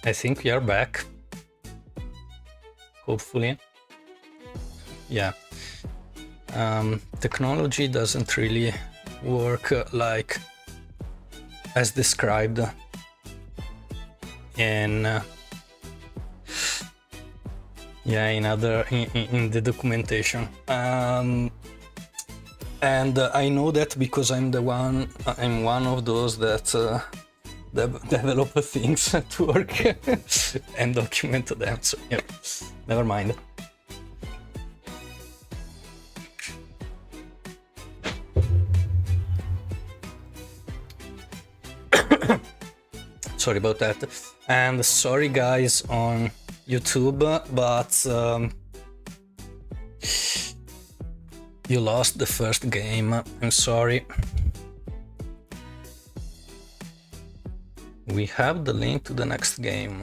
I think we are back. Hopefully. Yeah. Technology doesn't really work like as described in in the documentation. And I know that because I'm one of those that develop things to work and document them. So yeah, never mind. Sorry about that, and sorry guys on YouTube, but you lost the first game. I'm sorry. We have the link to the next game.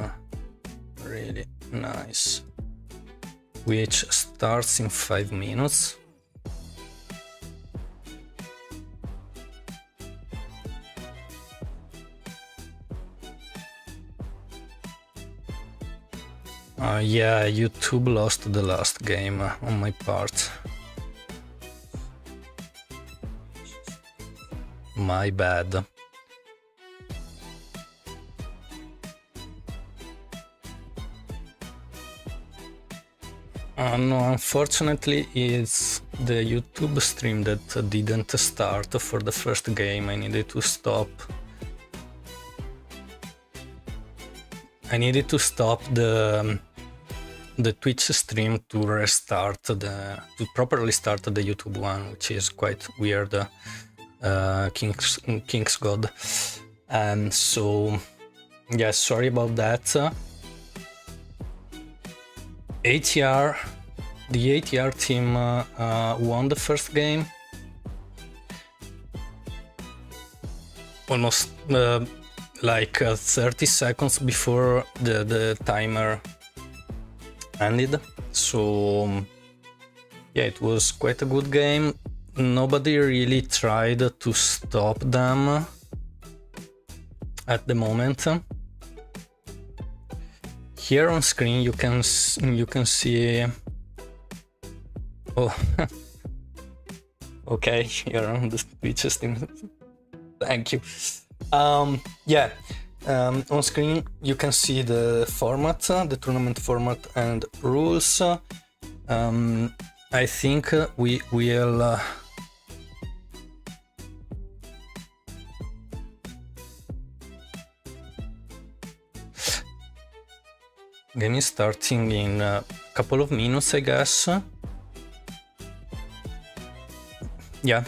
Really nice. Which starts in 5 minutes. Yeah, YouTube lost the last game on my part. My bad. No, unfortunately, it's the YouTube stream that didn't start for the first game. I needed to stop. I needed to stop the Twitch stream to restart to properly start the YouTube one, which is quite weird. King's God. And so, yeah, sorry about that. ATR, the ATR team won the first game. Almost like 30 seconds before the timer ended. So yeah, it was quite a good game. Nobody really tried to stop them at the moment. Here on screen you can see. Oh, okay, you're on the Twitch stream. Thank you. Yeah, on screen you can see the format, the tournament format and rules. I think we will. Game is starting in a couple of minutes, I guess. Yeah,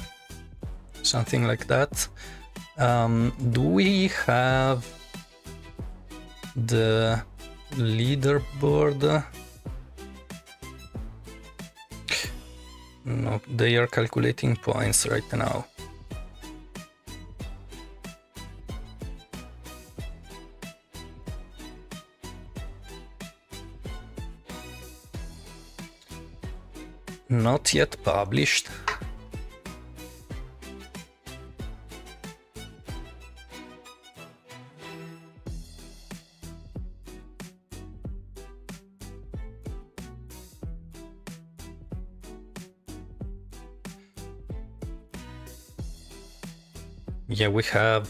something like that. Do we have the leaderboard? No, they are calculating points right now. Not yet published. Yeah, we have.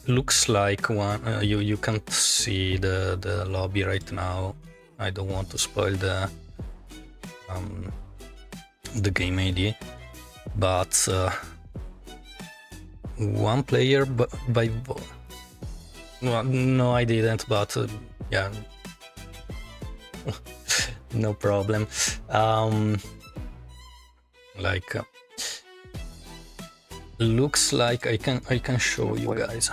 Looks like one. You can't see the lobby right now. I don't want to spoil the game ID, but one player by well, no, I didn't, but yeah, no problem. Like looks like I can show you guys.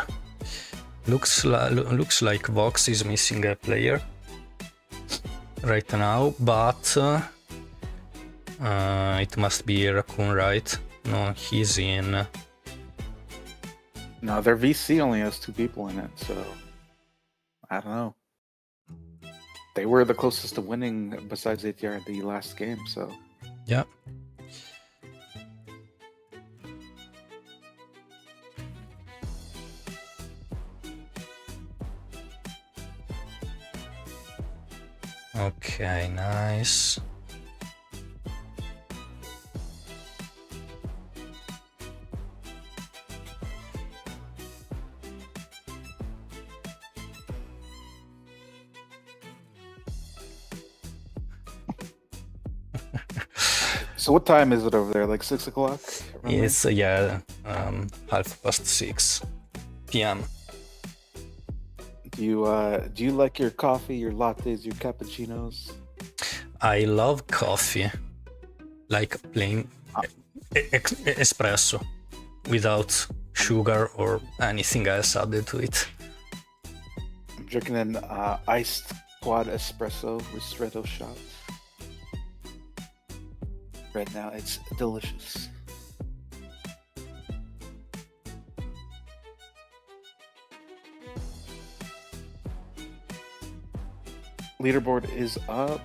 Looks like Vox is missing a player right now, but it must be Raccoon, right? No, he's in. No, their VC only has 2 people in it, so I don't know. They were the closest to winning besides ATR at the last game, so yeah. Okay, nice. So what time is it over there? Like 6 o'clock? It's yeah, 6:30 p.m. Do you like your coffee, your lattes, your cappuccinos? I love coffee, like plain espresso, without sugar or anything else added to it. I'm drinking an iced quad espresso ristretto shot. Right now, it's delicious. Leaderboard is up.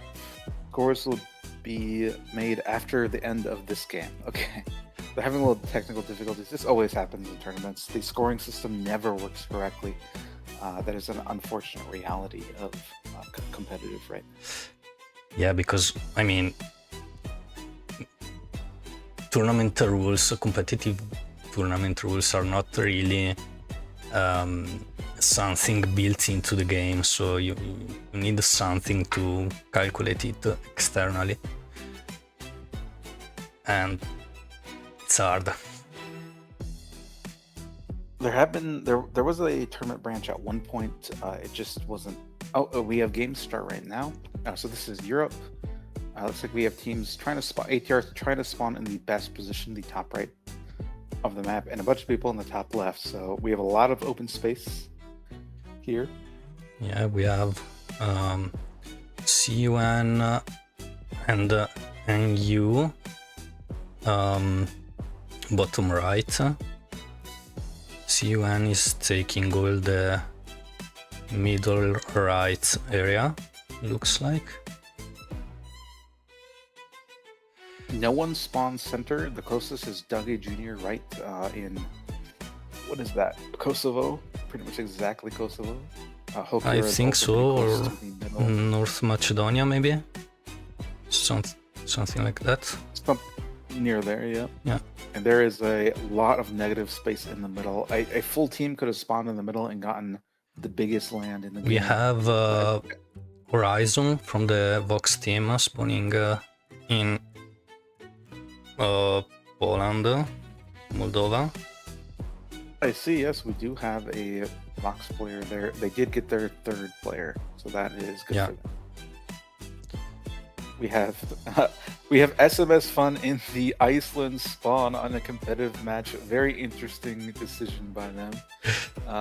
Scores will be made after the end of this game. Okay. They're having a little technical difficulties. This always happens in tournaments. The scoring system never works correctly. That is an unfortunate reality of competitive right now. Yeah, because I mean, tournament rules, competitive tournament rules are not really something built into the game, so you need something to calculate it externally, and it's hard. There was a tournament branch at one point. It just wasn't. Oh, we have games start right now. So this is Europe. Looks like we have teams trying to spawn, ATRs trying to spawn in the best position, the top right of the map, and a bunch of people in the top left. So we have a lot of open space here. Yeah, we have CUN and NU bottom right. CUN is taking all the middle right area, looks like. No one spawns center. The closest is Dougie Jr. right in, what is that? Kosovo? Pretty much exactly Kosovo. I think so, or North Macedonia maybe? Something like that. Near there, yeah. Yeah. And there is a lot of negative space in the middle. A full team could have spawned in the middle and gotten the biggest land in the game. We have Horizon from the Vox team spawning in Poland, Moldova. I see, yes, we do have a Vox player there. They did get their third player, so that is good for them. We have SMS Fun in the Iceland spawn on a competitive match. Very interesting decision by them.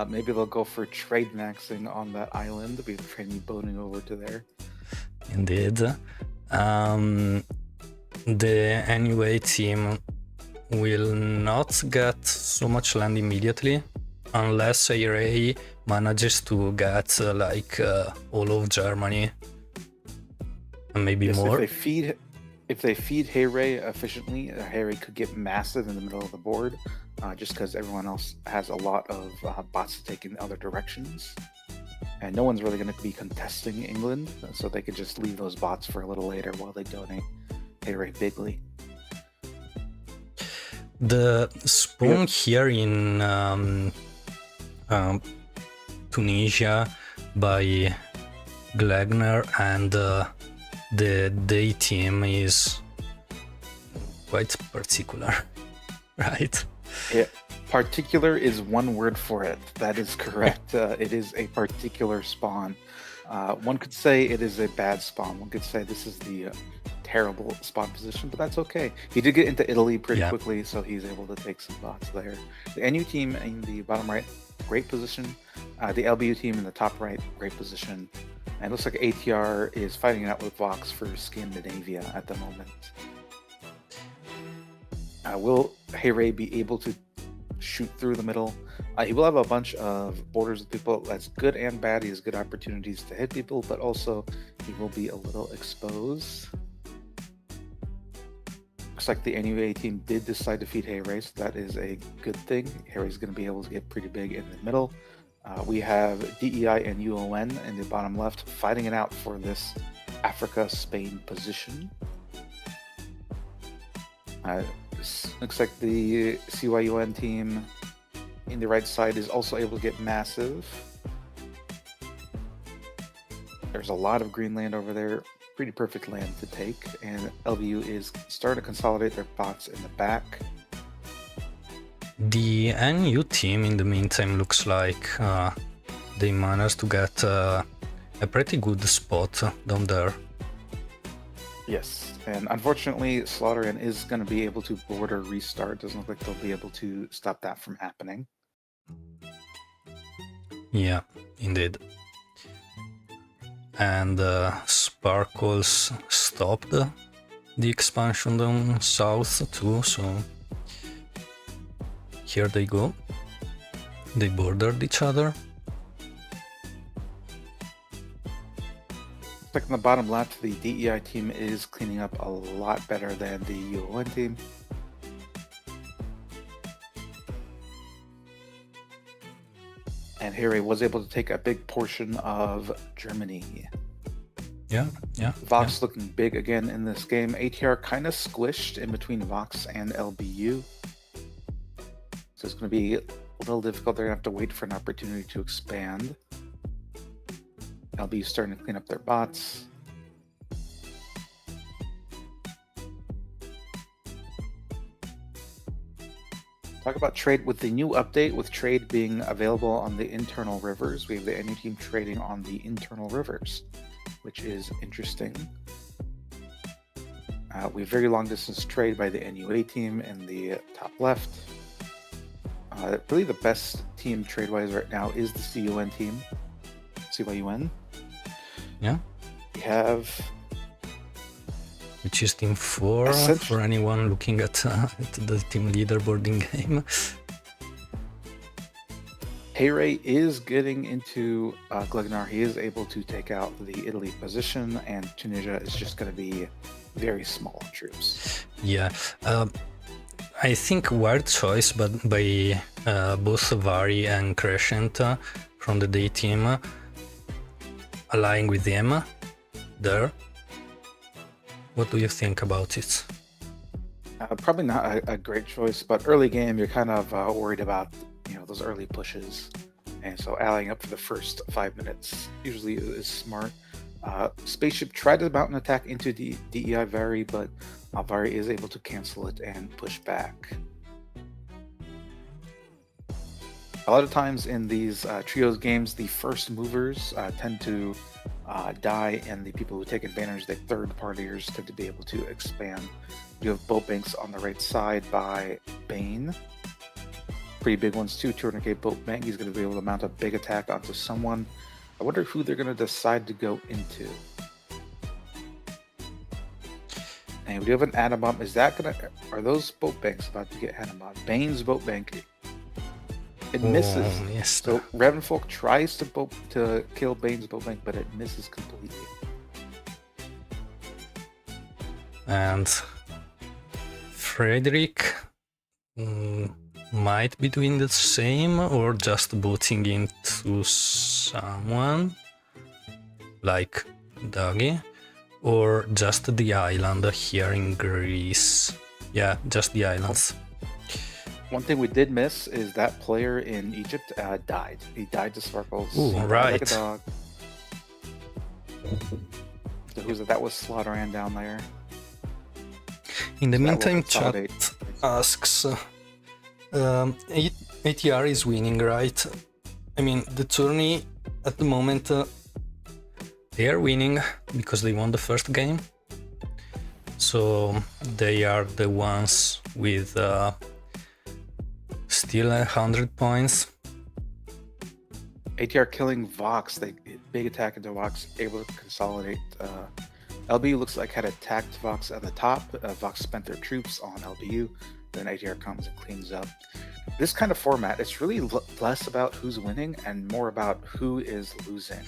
Maybe they'll go for trade maxing on that island. We have trainee boating over to there. Indeed. The NUA team will not get so much land immediately unless ARA manages to get all of Germany and maybe more. If they feed Hayray efficiently, Hayray could get massive in the middle of the board, just because everyone else has a lot of bots to take in other directions, and no one's really going to be contesting England, so they could just leave those bots for a little later while they donate Hayray bigly. The spawn here in Tunisia by Glegner and the Day team is quite particular, right? Yeah, particular is one word for it. That is correct. It is a particular spawn. One could say it is a bad spawn. One could say this is the terrible spawn position, but that's okay. He did get into Italy pretty quickly, so he's able to take some bots there. The NU team in the bottom right, great position. The LBU team in the top right, great position. And it looks like ATR is fighting it out with Vox for Scandinavia at the moment. Will Hayray be able to shoot through the middle? He will have a bunch of borders of people. That's good and bad. He has good opportunities to hit people, but also he will be a little exposed. Looks like the NUA team did decide to feed Hayray, so that is a good thing. Hayray's going to be able to get pretty big in the middle. We have DEI and UON in the bottom left fighting it out for this Africa, Spain position. Looks like the CYUN team in the right side is also able to get massive. There's a lot of green land over there, pretty perfect land to take, and LBU is starting to consolidate their bots in the back. The NU team, in the meantime, looks like they managed to get a pretty good spot down there. Yes, and unfortunately, SlaughterN is going to be able to board or restart. Doesn't look like they'll be able to stop that from happening. Yeah, indeed. And Sparkles stopped the expansion down south too, so here they go. They bordered each other. Like in the bottom left, the DEI team is cleaning up a lot better than the UON team. And Harry was able to take a big portion of Germany. Yeah. Vox looking big again in this game. ATR kind of squished in between Vox and LBU. So it's going to be a little difficult. They're going to have to wait for an opportunity to expand. LBU starting to clean up their bots. Talk about trade with the new update, with trade being available on the internal rivers. We have the NU team trading on the internal rivers, which is interesting. We have very long distance trade by the NUA team in the top left. Really the best team trade-wise right now is the CUN team, CYUN. Yeah. We have... Which is team 4 for anyone looking at the team leaderboarding game. Heyray is getting into Gleganar. He is able to take out the Italy position, and Tunisia is just going to be very small troops. Yeah. I think weird choice, but by both Vari and Crescent from the day team allying with them there. What do you think about it? Probably not a great choice, but early game you're kind of worried about those early pushes, and so allying up for the first 5 minutes usually is smart. Spaceship tried to mount an attack into the DEI Vari, but Vari is able to cancel it and push back. A lot of times in these trios games, the first movers tend to die, and the people who take advantage, the third partiers, tend to be able to expand. You have boat banks on the right side by Bane. Pretty big ones too. 200k boat bank. He's going to be able to mount a big attack onto someone. I wonder who they're going to decide to go into. And we do have an atom bomb. Is that going to... Are those boat banks about to get atom bomb? Bane's boat bank. It misses. Yes. So Ravenfolk tries to kill Bane's boat bank, but it misses completely. And Frederick might be doing the same, or just booting into someone like Dagi, or just the island here in Greece. Yeah, just the islands. One thing we did miss is that player in Egypt died. He died to Sparkles. Ooh, right. Like a dog. So who's that? That was SlaughterN down there. In the meantime, chat asks, ATR is winning, right? I mean, the tourney at the moment, they are winning because they won the first game. So they are the ones with still 100 points. ATR killing Vox. They big attack into Vox, able to consolidate. LBU looks like had attacked Vox at the top. Vox spent their troops on LBU. Then ATR comes and cleans up. This kind of format, it's really less about who's winning and more about who is losing.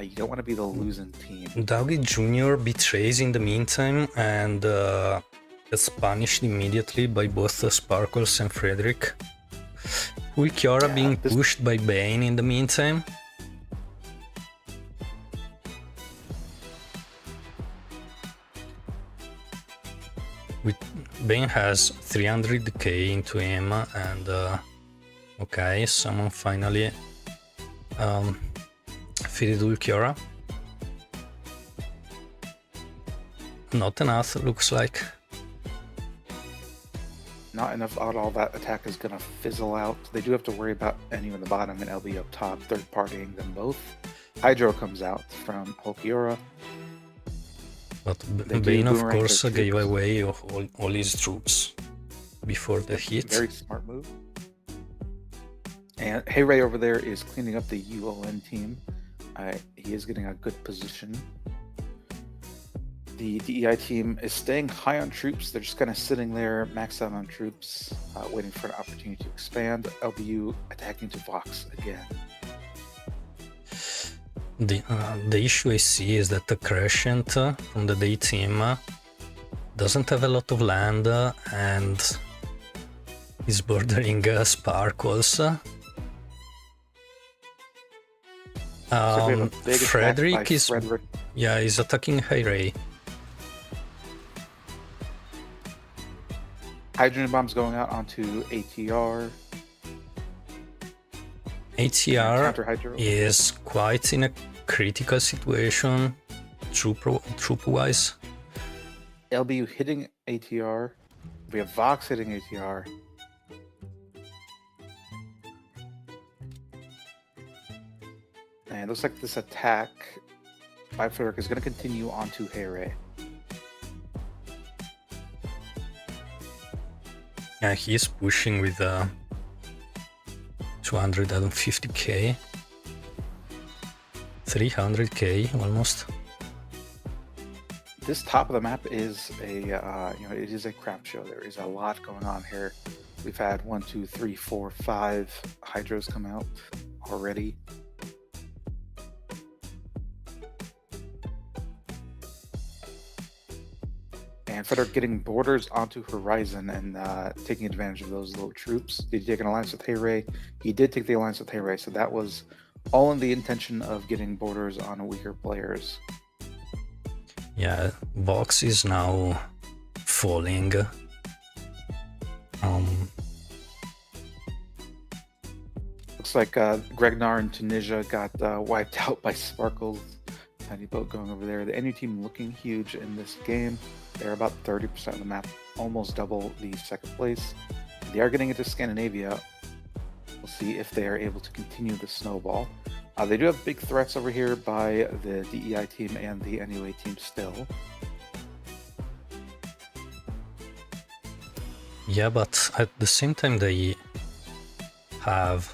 You don't want to be the losing team. Dougie Jr. betrays in the meantime and gets punished immediately by both Sparkles and Frederick. Ulquiorra being pushed by Bane in the meantime. Bane has 300k into him, and okay, someone finally fitted Ulquiorra. Not enough, looks like. Not enough at all. That attack is going to fizzle out. They do have to worry about Enu in the bottom and LB up top, third-partying them both. Hydro comes out from Ulquiorra. But Bane, of course, gave away all his troops before the hit. Very smart move. And Hey-Ray over there is cleaning up the UON team. He is getting a good position. The DEI team is staying high on troops. They're just kind of sitting there, maxed out on troops, waiting for an opportunity to expand. LBU attacking to Vox again. The issue I see is that the Crescent from the Day team doesn't have a lot of land and is bordering Sparkles. Frederick is he's attacking Hey-Ray. Hydrogen bombs going out onto ATR. ATR is quite in a critical situation, troop-wise. LBU hitting ATR. We have Vox hitting ATR. And it looks like this attack by Frederick is going to continue onto Hey-Ray. Yeah, he's pushing with 250k, 300k almost. This top of the map is it is a crap show. There is a lot going on here. We've had 1, 2, 3, 4, 5 Hydros come out already. And Frederick getting borders onto Horizon and taking advantage of those low troops. Did he take an alliance with Hey-Ray? He did take the alliance with Hey-Ray, so that was all in the intention of getting borders on weaker players. Yeah, Vox is now falling. Looks like Gregnar and Tunisia got wiped out by Sparkles. Tiny boat going over there. The NU team looking huge in this game. They're about 30% of the map, almost double the second place. They are getting into Scandinavia. We'll see if they are able to continue the snowball. They do have big threats over here by the DEI team and the NUA team still. Yeah, but at the same time they have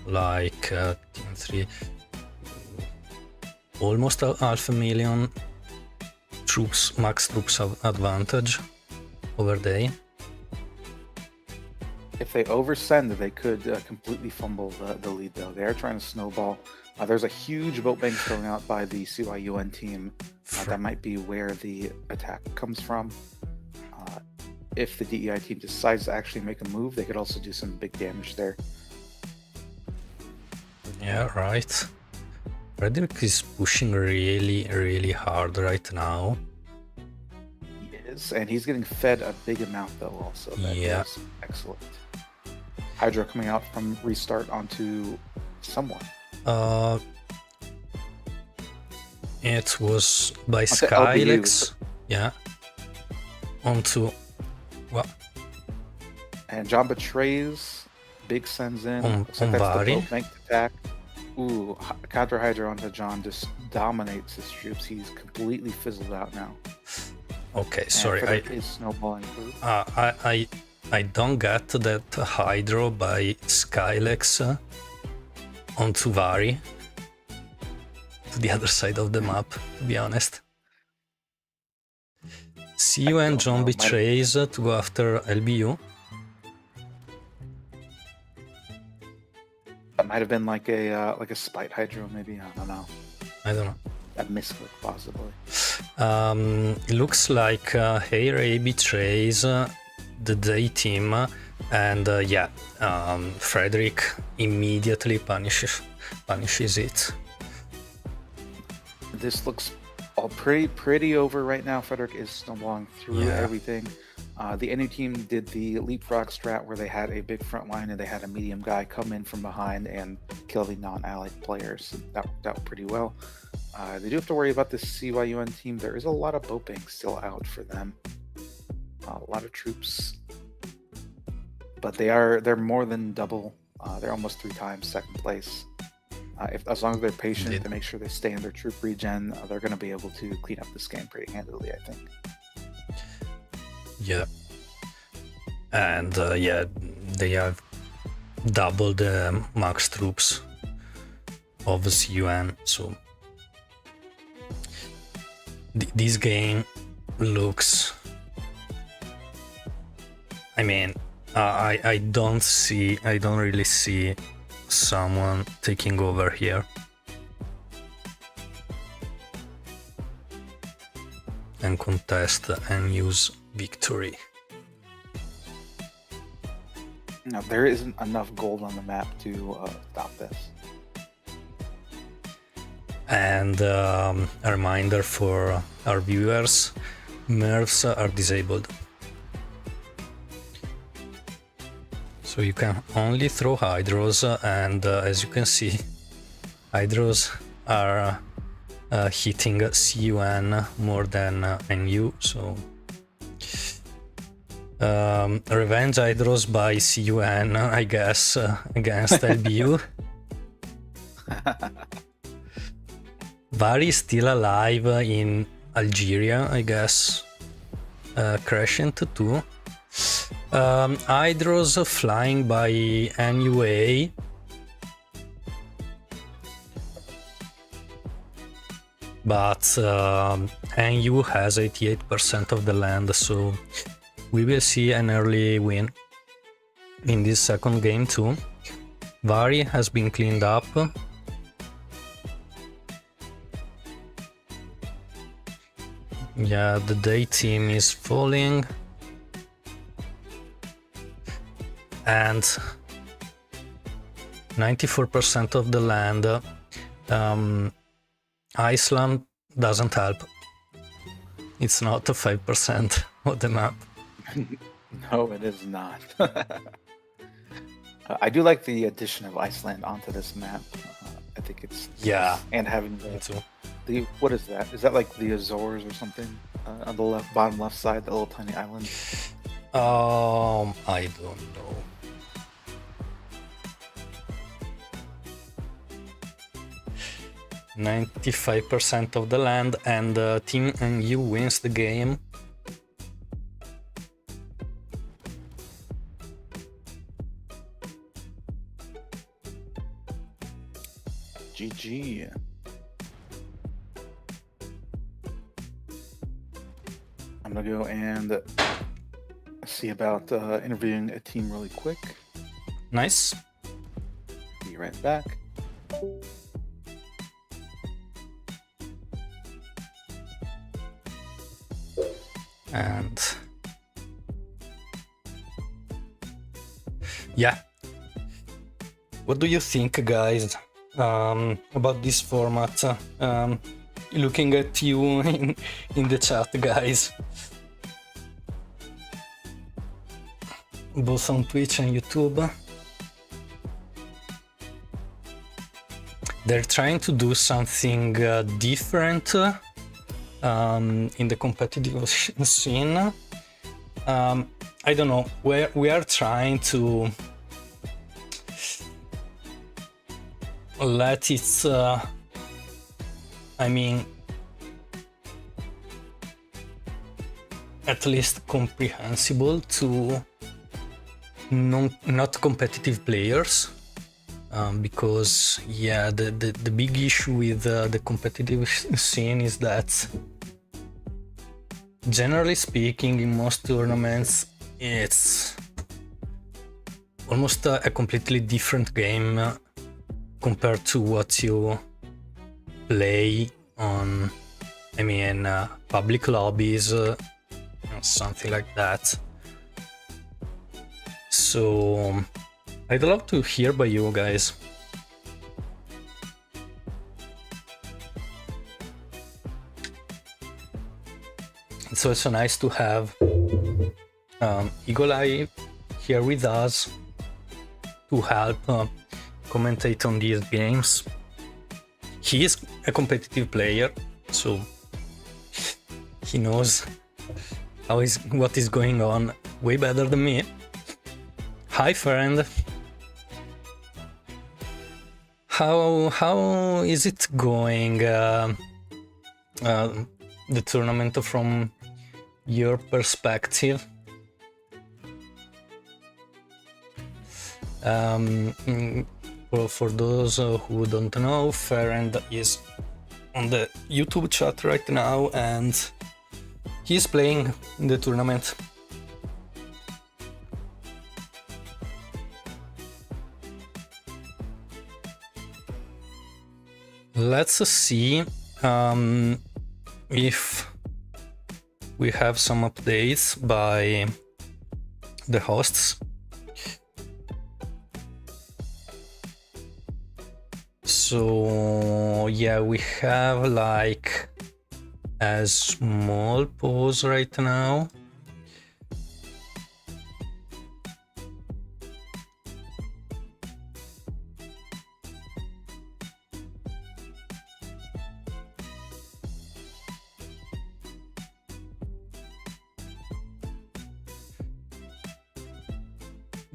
like Team 3 almost 500,000 troops, max troops advantage over day. If they oversend, they could completely fumble the lead, though. They are trying to snowball. There's a huge boat bank going out by the CYUN team. That might be where the attack comes from. If the DEI team decides to actually make a move, they could also do some big damage there. Yeah, right. Frederick is pushing really hard right now. He is, and he's getting fed a big amount, though, also. That is excellent. Hydra coming out from restart onto someone. It was by Skylex. Yeah. Onto what? And John betrays. Big sends in. Looks like that's the boat bank attack. Ooh, counter Hydra onto John just dominates his troops. He's completely fizzled out now. Okay, sorry. Is snowballing through. I don't get that Hydro by Skylex onto Vari to the other side of the map, to be honest. See you and John betrays to go after LBU. That might have been like a spite Hydro, maybe. I don't know. A misclick, possibly. It looks like Hey-Ray betrays the Day team, and Frederick immediately punishes it. This looks all pretty over right now. Frederick is snowballing through everything. The NU team did the leapfrog strat where they had a big front line and they had a medium guy come in from behind and kill the non-allied players. That worked out pretty well. They do have to worry about this CYUN team. There is a lot of boping still out for them. A lot of troops, but they're more than double. They're almost 3 times second place. As long as they're patient to make sure they stay in their troop regen, they're going to be able to clean up this game pretty handily, I think. Yeah, and yeah, they have doubled the max troops of CUN, so this game looks, I mean, I don't really see someone taking over here and contest and use victory. No, there isn't enough gold on the map to stop this. And a reminder for our viewers, nerfs are disabled. So you can only throw hydros, and as you can see, hydros are hitting CUN more than NU, so revenge hydros by CUN, I guess, against LBU. Vari is still alive in Algeria, I guess. Crescent too. Hydros flying by NUA. But NU has 88% of the land, so we will see an early win in this second game too. Vari has been cleaned up. Yeah, the day team is falling. And 94% of the land. Iceland doesn't help. It's not 5% of the map. No, it is not. I do like the addition of Iceland onto this map. I think it's nice. And having the what is that? Is that like the Azores or something on the bottom left side, the little tiny island? I don't know. .95% of the land, and Team NU wins the game. GG. I'm gonna go and see about interviewing a team really quick. Nice. Be right back. And yeah, what do you think, guys, about this format? Looking at you in the chat, guys, both on Twitch and YouTube. They're trying to do something different in the competitive scene. I don't know, we are trying to let it, I mean, at least comprehensible to not competitive players. Because yeah, the big issue with the competitive scene is that, generally speaking, in most tournaments it's almost a completely different game compared to what you play on, I mean, public lobbies, something like that. So I'd love to hear by you guys. It's also nice to have Eagle Eye here with us to help commentate on these games. He is a competitive player, so he knows what is going on way better than me. Hi friend. How is it going, the tournament from your perspective? For those who don't know, Ferrand is on the YouTube chat right now and he's playing in the tournament. Let's see if we have some updates by the hosts. So yeah, we have like a small pause right now.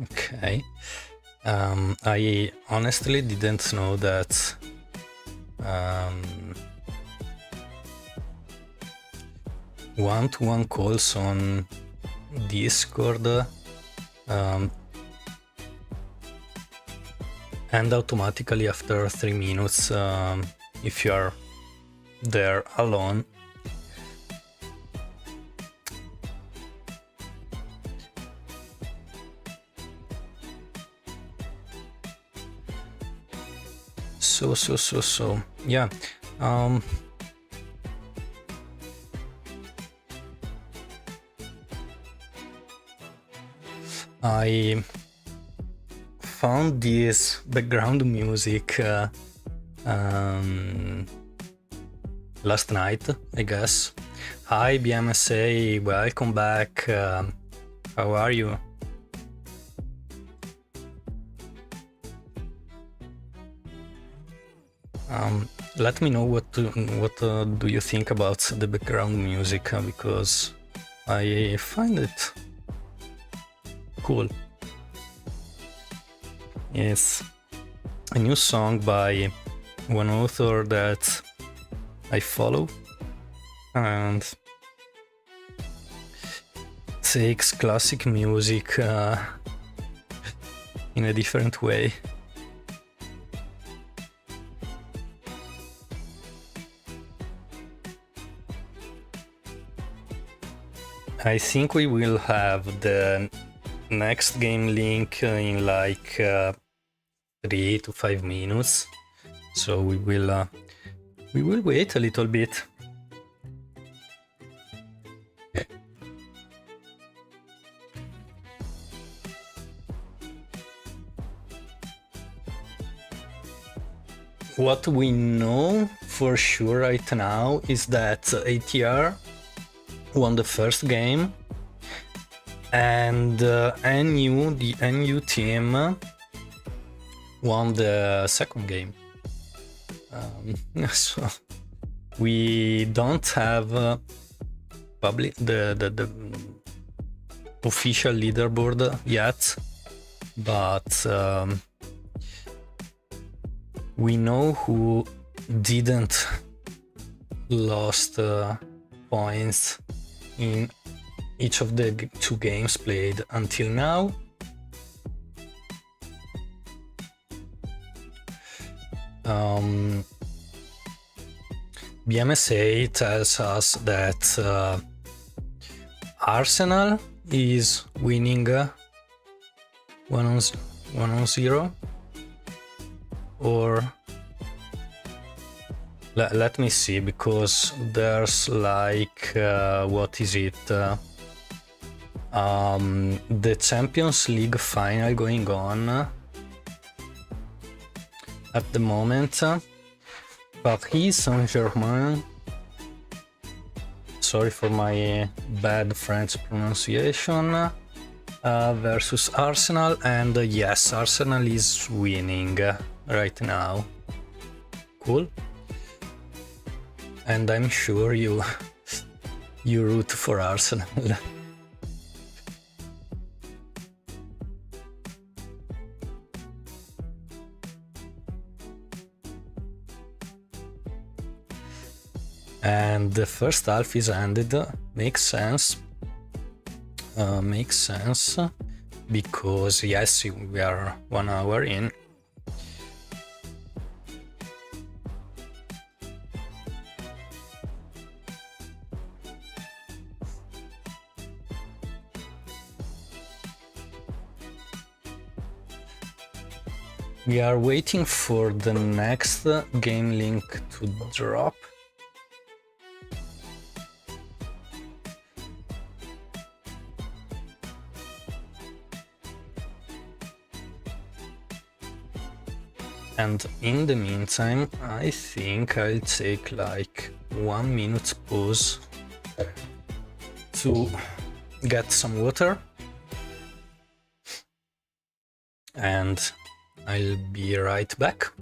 Okay. I honestly didn't know that one-to-one calls on Discord end automatically after 3 minutes if you are there alone. So yeah. I found this background music last night, I guess. Hi BMSA, welcome back. How are you? Let me know what do you think about the background music, because I find it cool. It's a new song by one author that I follow and takes classic music in a different way. I think we will have the next game link in like 3 to 5 minutes, so we will wait a little bit. What we know for sure right now is that ATR won the first game, and the NU team won the second game. So we don't have the official leaderboard yet, but we know who didn't lost points in each of the 2 games played until now. BMSA tells us that Arsenal is winning 1-0, or let me see, because there's like what is it, the Champions League final going on at the moment. Paris Saint-Germain, sorry for my bad French pronunciation, versus Arsenal, and yes, Arsenal is winning right now. Cool. And I'm sure you root for Arsenal. And the first half is ended. Makes sense. Makes sense, because yes, we are 1 hour in. We are waiting for the next game link to drop. And in the meantime, I think I'll take like 1 minute pause to get some water, and I'll be right back.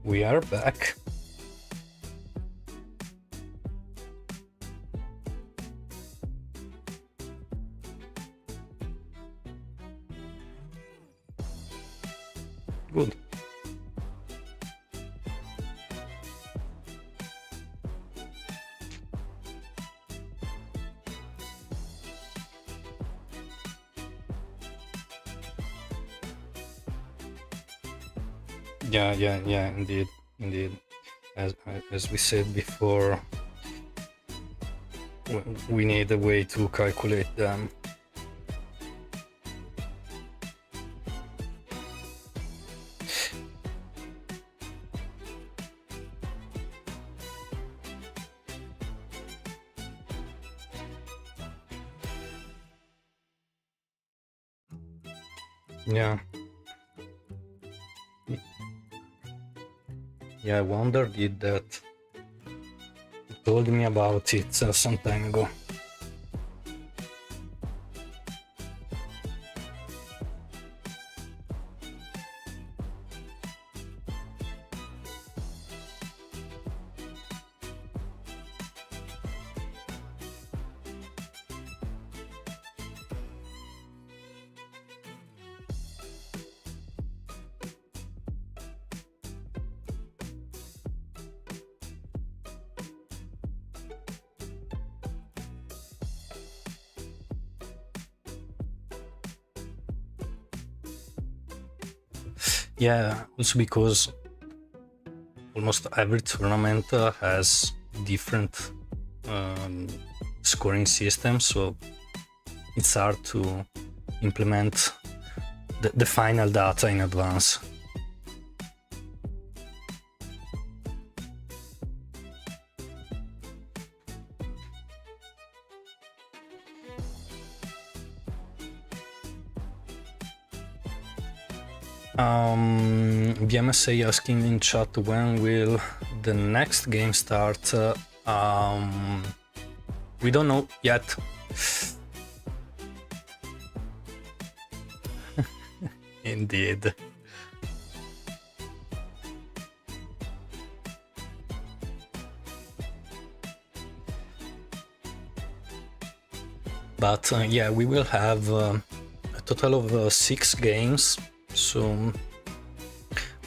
We are back. Good. Yeah, indeed. As we said before, we need a way to calculate them. Yeah, I wonder did that. You told me about it some time ago. Yeah, also because almost every tournament has different scoring systems, so it's hard to implement the final data in advance. BMSA asking in chat, when will the next game start? We don't know yet. Indeed. But yeah, we will have a total of 6 games, so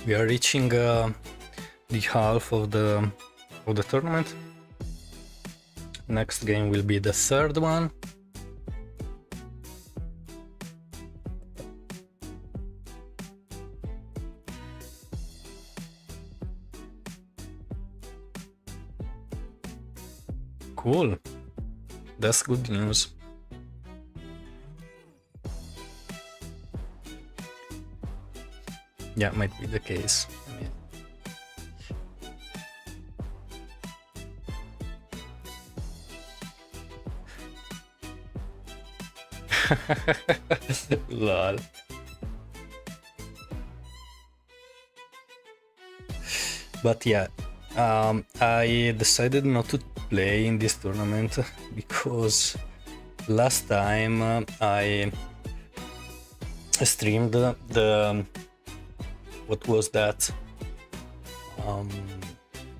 we are reaching the half of the tournament. Next game will be the third one. Cool. That's good news. Yeah, might be the case. I mean, lol. But yeah, I decided not to play in this tournament because last time I streamed the what was that?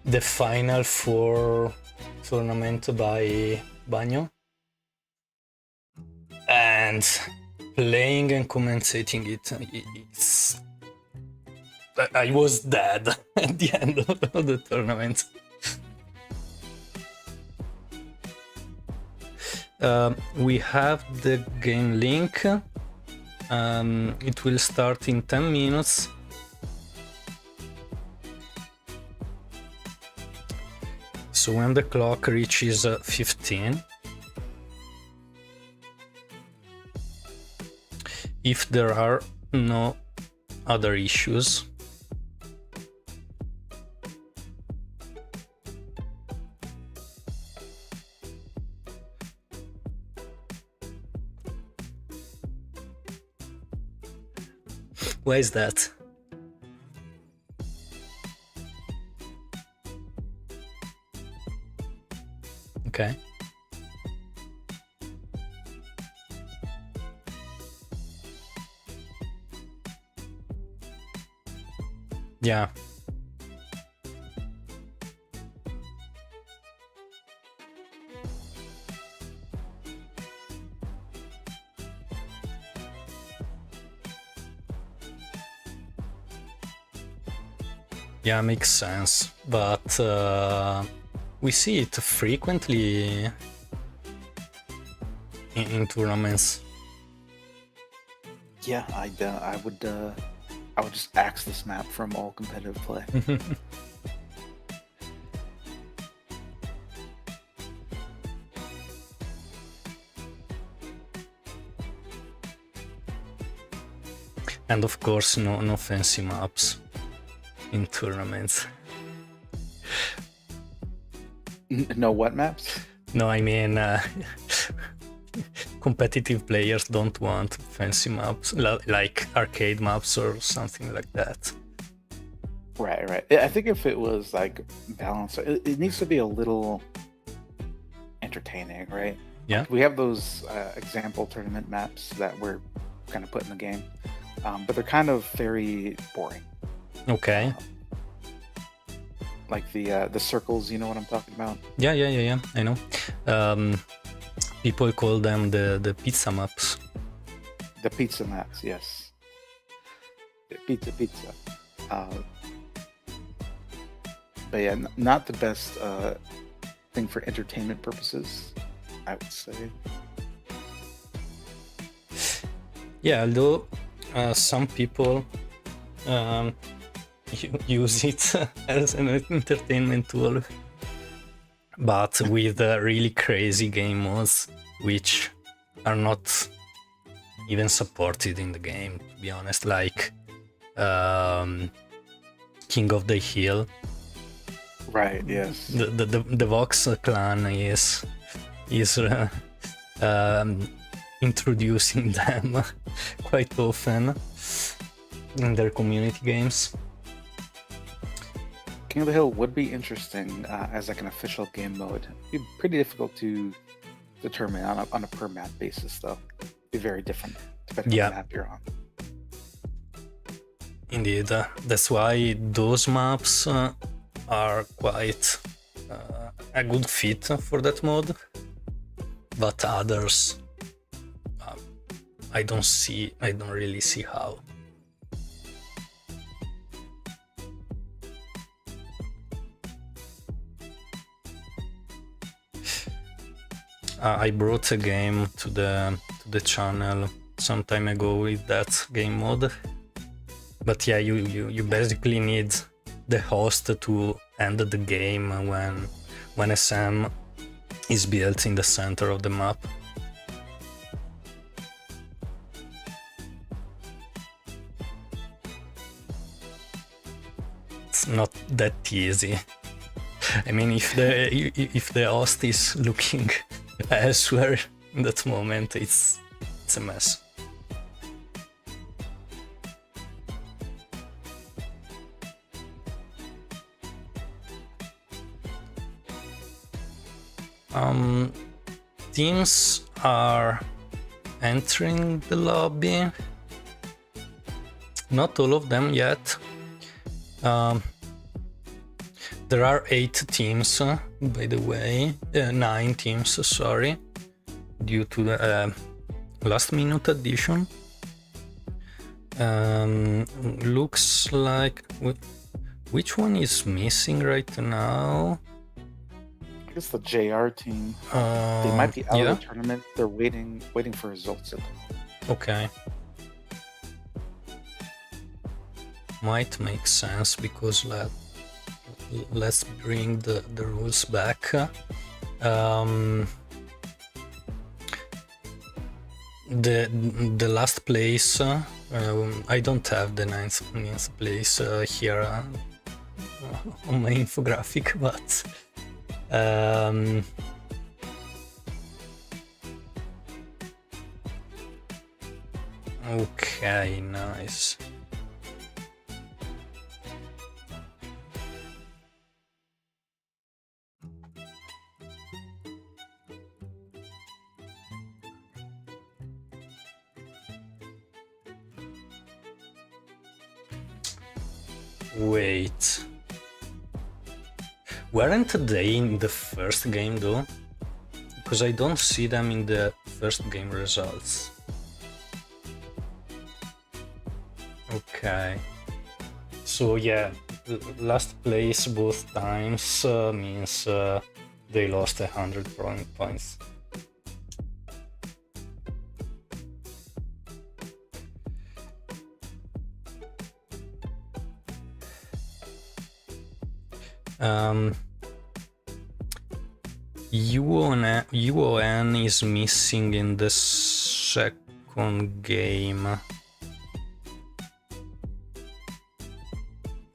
The Final Four tournament by Bagno, and playing and commentating it's I was dead at the end of the tournament. We have the game link. It will start in 10 minutes. So when the clock reaches 15, if there are no other issues, why is that? Okay. Yeah. Yeah, makes sense, but we see it frequently in tournaments. Yeah, I would just axe this map from all competitive play. And of course, no fancy maps in tournaments. No what maps? No, I mean, competitive players don't want fancy maps like arcade maps or something like that. Right. I think if it was like balanced, it needs to be a little entertaining, right? Yeah. We have those example tournament maps that we're kind of put in the game, but they're kind of very boring. Okay. Like the circles, you know what I'm talking about? Yeah. I know. People call them the pizza maps. The pizza maps, yes. Pizza. But yeah, not the best thing for entertainment purposes, I would say. Yeah, although some people use it as an entertainment tool, but with really crazy game modes which are not even supported in the game, to be honest, like King of the Hill. Right, yes. The Vox clan is introducing them quite often in their community games. King of the Hill would be interesting as like an official game mode. It'd be pretty difficult to determine on a per map basis, though. It'd be very different depending on the map you're on. Indeed, that's why those maps are quite a good fit for that mode, but others, I don't really see how. I brought a game to the channel some time ago with that game mode, but yeah, you basically need the host to end the game when SM is built in the center of the map. It's not that easy. I mean, if the host is looking elsewhere in that moment, it's a mess. Teams are entering the lobby. Not all of them yet. There are 8 teams, by the way, 9 teams, sorry, due to the last minute addition. Looks like which one is missing right now? I guess the JR team. They might be out of the tournament. They're waiting for results. Okay. Might make sense because let's bring the rules back. The last place, I don't have the ninth place here on my infographic, but okay, nice. Wait, weren't they in the first game though? Because I don't see them in the first game results. Okay, so yeah, last place both times means they lost 100 points. UON is missing in the second game.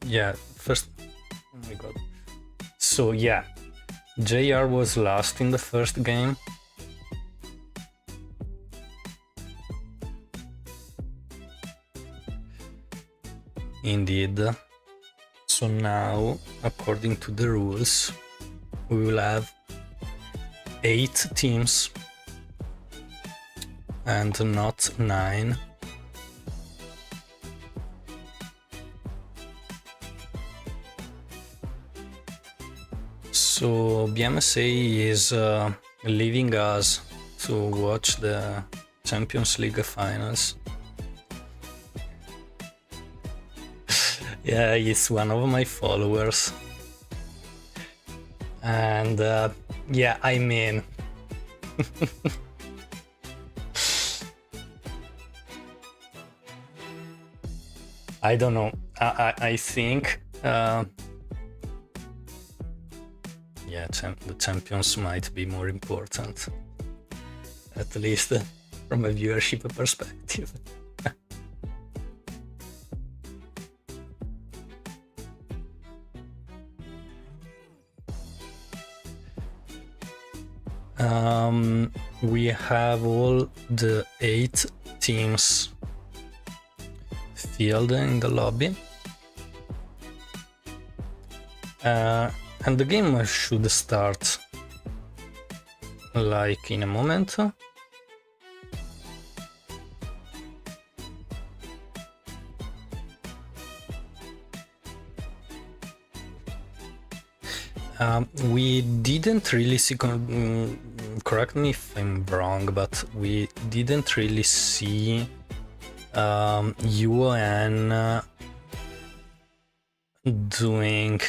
Yeah, first. Oh my god. So yeah, JR was last in the first game. Indeed. So now, according to the rules, we will have 8 teams and not 9. So BMSA is leaving us to watch the Champions League finals. Yeah, he's one of my followers. And yeah, I mean, I don't know. I think yeah, the champions might be more important, at least from a viewership perspective. We have all the 8 teams filled in the lobby, and the game should start like in a moment. We didn't really see, correct me if I'm wrong, but we didn't really see UN doing,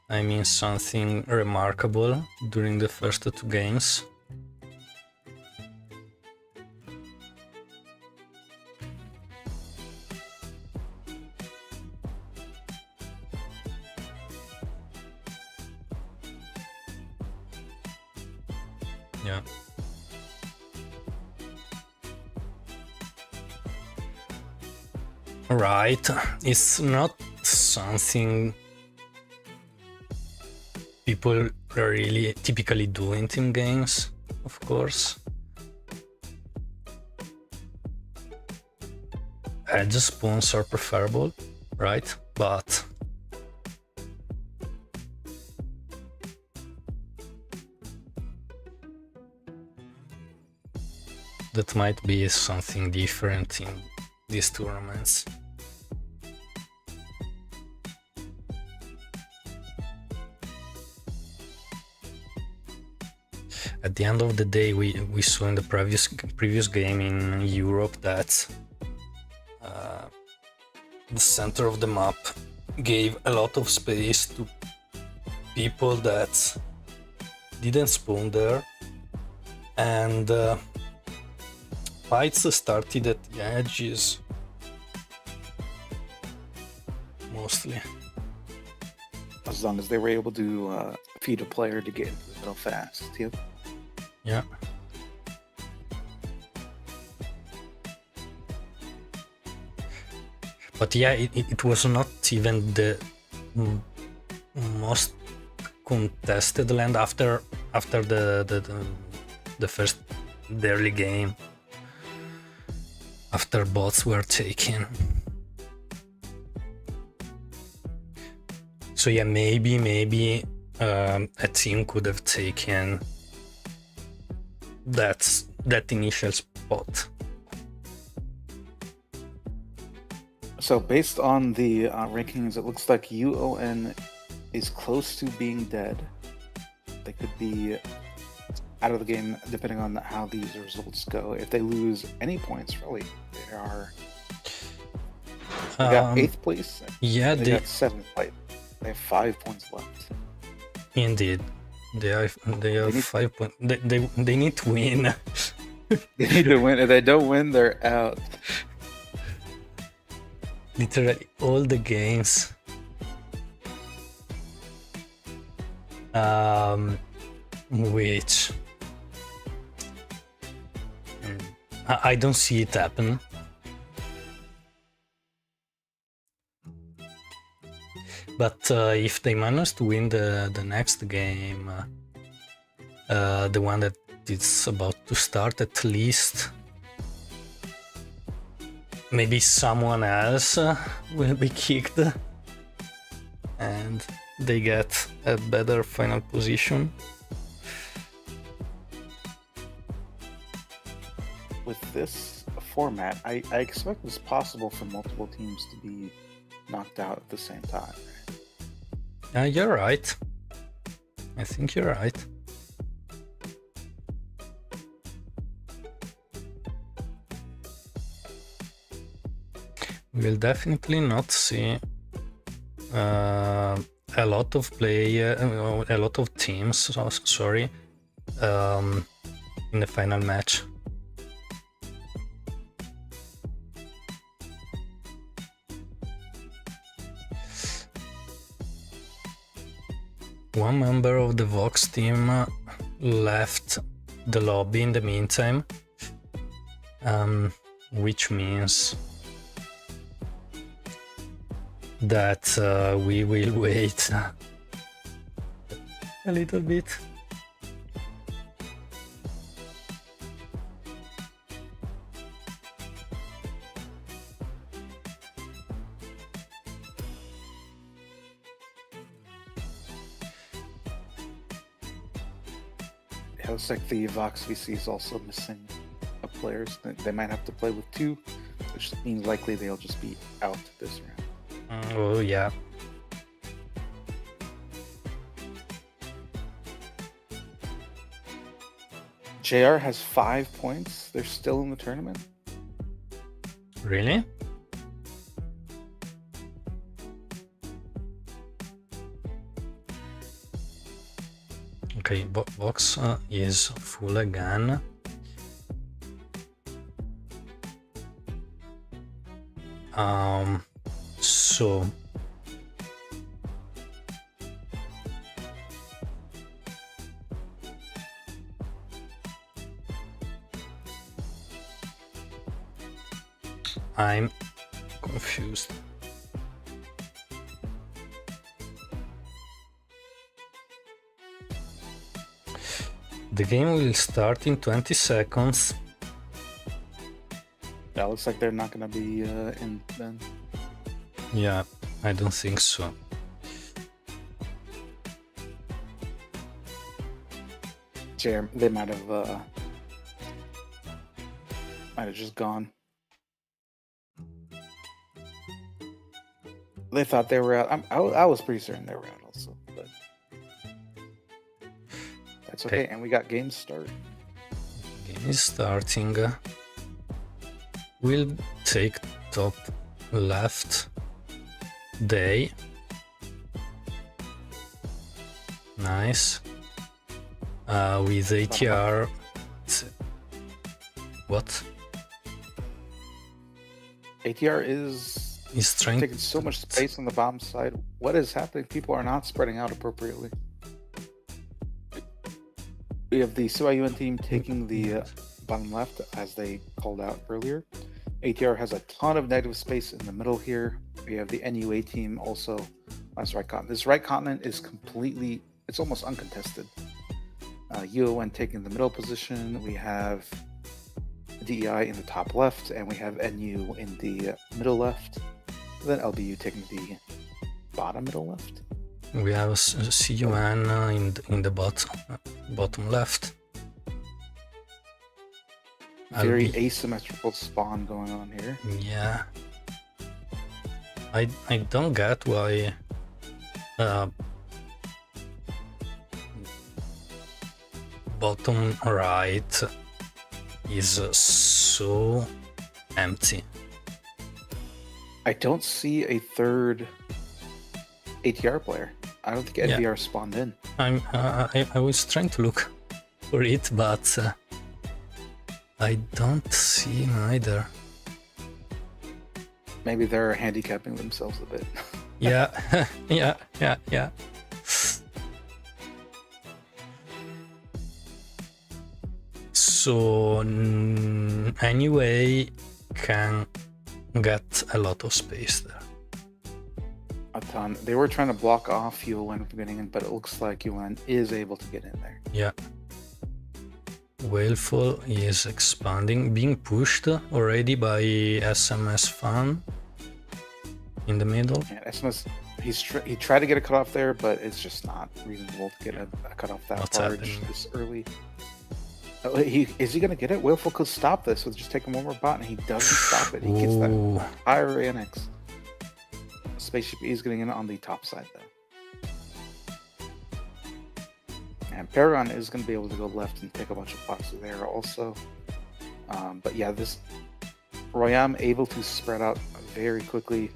I mean, something remarkable during the first 2 games. Yeah. Right. It's not something people really typically do in team games, of course. Edge spawns are preferable, right? But that might be something different in these tournaments. At the end of the day, we saw in the previous game in Europe that the center of the map gave a lot of space to people that didn't spawn there, and fights started at the edges mostly. As long as they were able to feed a player to get into the middle fast. Yep. Yeah. But yeah, it was not even the most contested land after the first early game, after bots were taken. So yeah, maybe a team could have taken that initial spot. So based on the rankings, it looks like UON is close to being dead. They could be out of the game depending on how these results go. If they lose any points, really, they are. They got 8th place. Yeah, they got 7th place. They have 5 points left. Indeed, they have 5 points. They need to win. They need to win. If they don't win, they're out. Literally all the games which I don't see it happen. But if they manage to win the next game, the one that is about to start, at least maybe someone else will be kicked and they get a better final position. With this format, I expect it's possible for multiple teams to be knocked out at the same time. You're right. I think you're right. We'll definitely not see a lot of a lot of teams, sorry, in the final match. one member of the Vox team left the lobby in the meantime, which means that we will wait a little bit. It looks like the Vox VC is also missing a players. They might have to play with 2, which means likely they'll just be out this round. Oh yeah. JR has 5 points. They're still in the tournament. Really? Okay, Vox is full again. So I'm confused. The game will start in 20 seconds. That looks like they're not going to be in then. Yeah, I don't think so. They might have just gone. They thought they were out. I was pretty certain they were out also, but that's okay. And we got game start. Game is starting. We'll take top left day. Nice. With ATR. What? ATR is trying taking so much space on the bottom side. What is happening? People are not spreading out appropriately. We have the CYUN team taking the bottom left, as they called out earlier. ATR has a ton of negative space in the middle here. We have the NUA team also on this right continent. This right continent is completely, it's almost uncontested. UON taking the middle position. We have DEI in the top left, and we have NU in the middle left. Then LBU taking the bottom middle left. We have CUN in the bottom left. Very asymmetrical spawn going on here. Yeah. I don't get why bottom right is so empty. I don't see a third ATR player. I don't think NVR spawned in. I was trying to look for it, but I don't see him either. Maybe they're handicapping themselves a bit. Yeah, yeah. So anyway, can get a lot of space there. A ton. They were trying to block off UON from getting in, but it looks like UON is able to get in there. Yeah. Whaleful is expanding, being pushed already by SMS Fan in the middle. Yeah, SMS, he tried to get a cutoff there, but it's just not reasonable to get a cutoff that large this early. Oh, is he going to get it? Whaleful could stop this with just taking one more bot, and he doesn't stop it. He gets that higher annex. Spaceship is getting in on the top side, though. And Paragon is going to be able to go left and pick a bunch of bots there also. But yeah, this Royam able to spread out very quickly.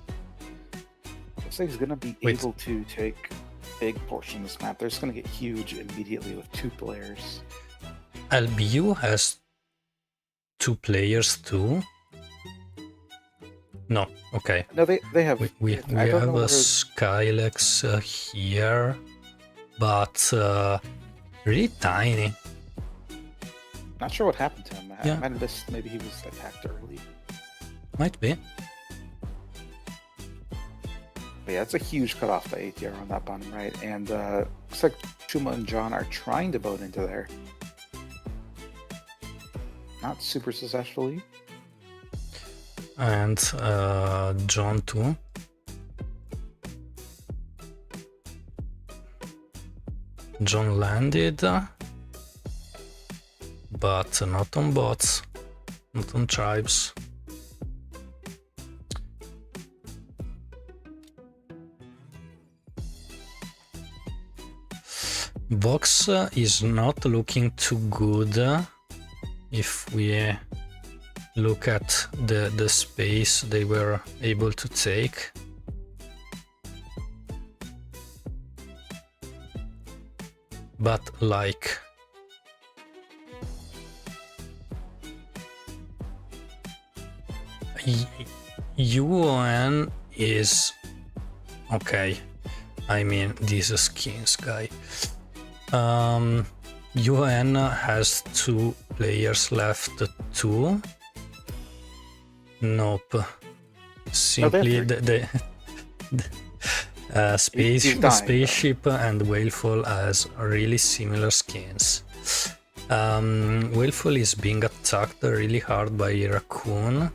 Looks like he's going to be able to take a big portion of this map. They're just going to get huge immediately with 2 players. LBU has 2 players too. No, okay. No, they have. We have a Skylex here, but really tiny. Not sure what happened to him. Yeah. I might have missed. Maybe he was attacked early. Might be. But yeah, it's a huge cutoff by ATR on that bottom right. And looks like Chuma and John are trying to boat into there. Not super successfully. And John too. John landed, but not on bots, not on tribes. Vox is not looking too good if we look at the space they were able to take. But like UN is okay. I mean, these skins guy. UN has 2 players left. 2. Nope. Simply the spaceship and Whalefall has really similar skins. Whalefall is being attacked really hard by Raccoon.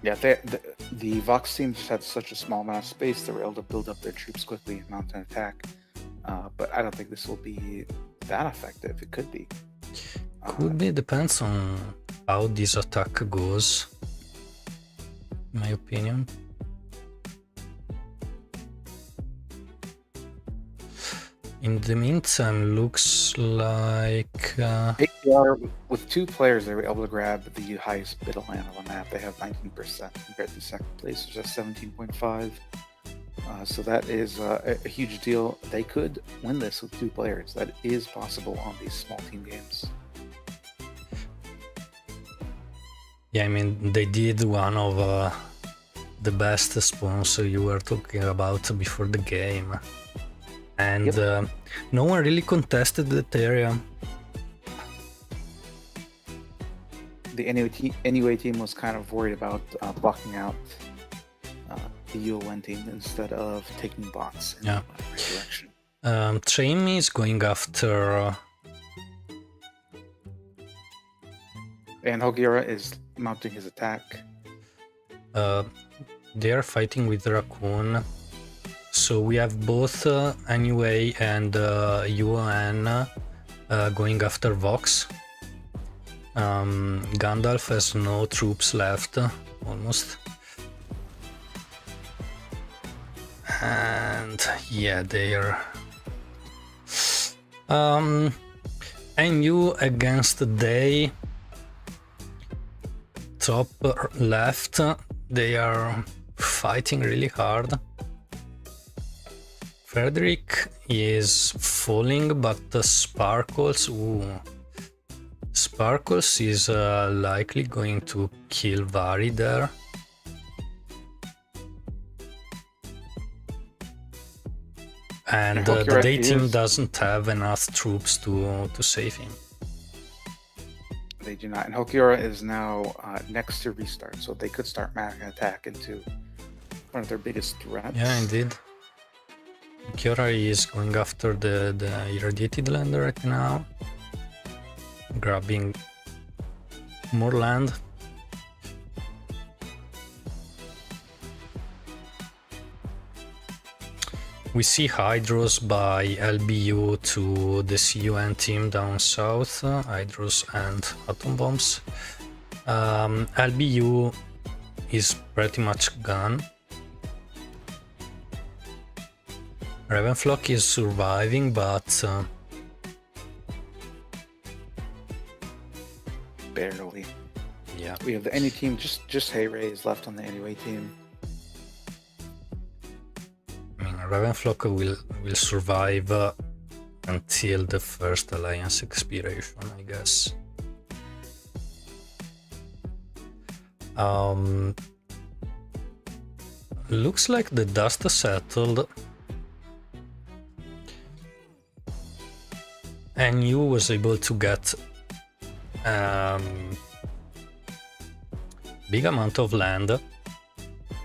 Yeah, the Vox team just had such a small amount of space they were able to build up their troops quickly and mount an attack. But I don't think this will be that effective. It could be. Could be, depends on how this attack goes, in my opinion. In the meantime, looks like APR, with 2 players, they were able to grab the highest bid land on the map. They have 19% compared to second place, which is 17.5. So that is a huge deal. They could win this with 2 players. That is possible on these small team games. yeah, I mean, they did one of the best spawns you were talking about before the game. And no one really contested that area. The Anyway team was kind of worried about blocking out the UN team instead of taking bots in the right direction. Traim is going after... And Hogiura is mounting his attack. They are fighting with Raccoon. So we have both Anyway and UN going after Vox. Gandalf has no troops left, almost. And yeah, they're... NU against they. Top left, they are fighting really hard. Frederick is falling, but Sparkles, Sparkles is likely going to kill Vari there. And the day team doesn't have enough troops to save him. They do not. And Hokiura is now next to restart, so they could start mounting an attack into one of their biggest threats. Yeah, indeed. Hokiura is going after the irradiated land right now, grabbing more land. We see Hydros by LBU to the CUN team down south, Hydros and Atom Bombs. LBU is pretty much gone. Ravenflock is surviving, but barely. Yeah. We have the Any team, just Hey-Ray is left on the Anyway team. I mean, Ravenflock will survive until the first alliance expiration, I guess. looks like the dust settled. And you was able to get big amount of land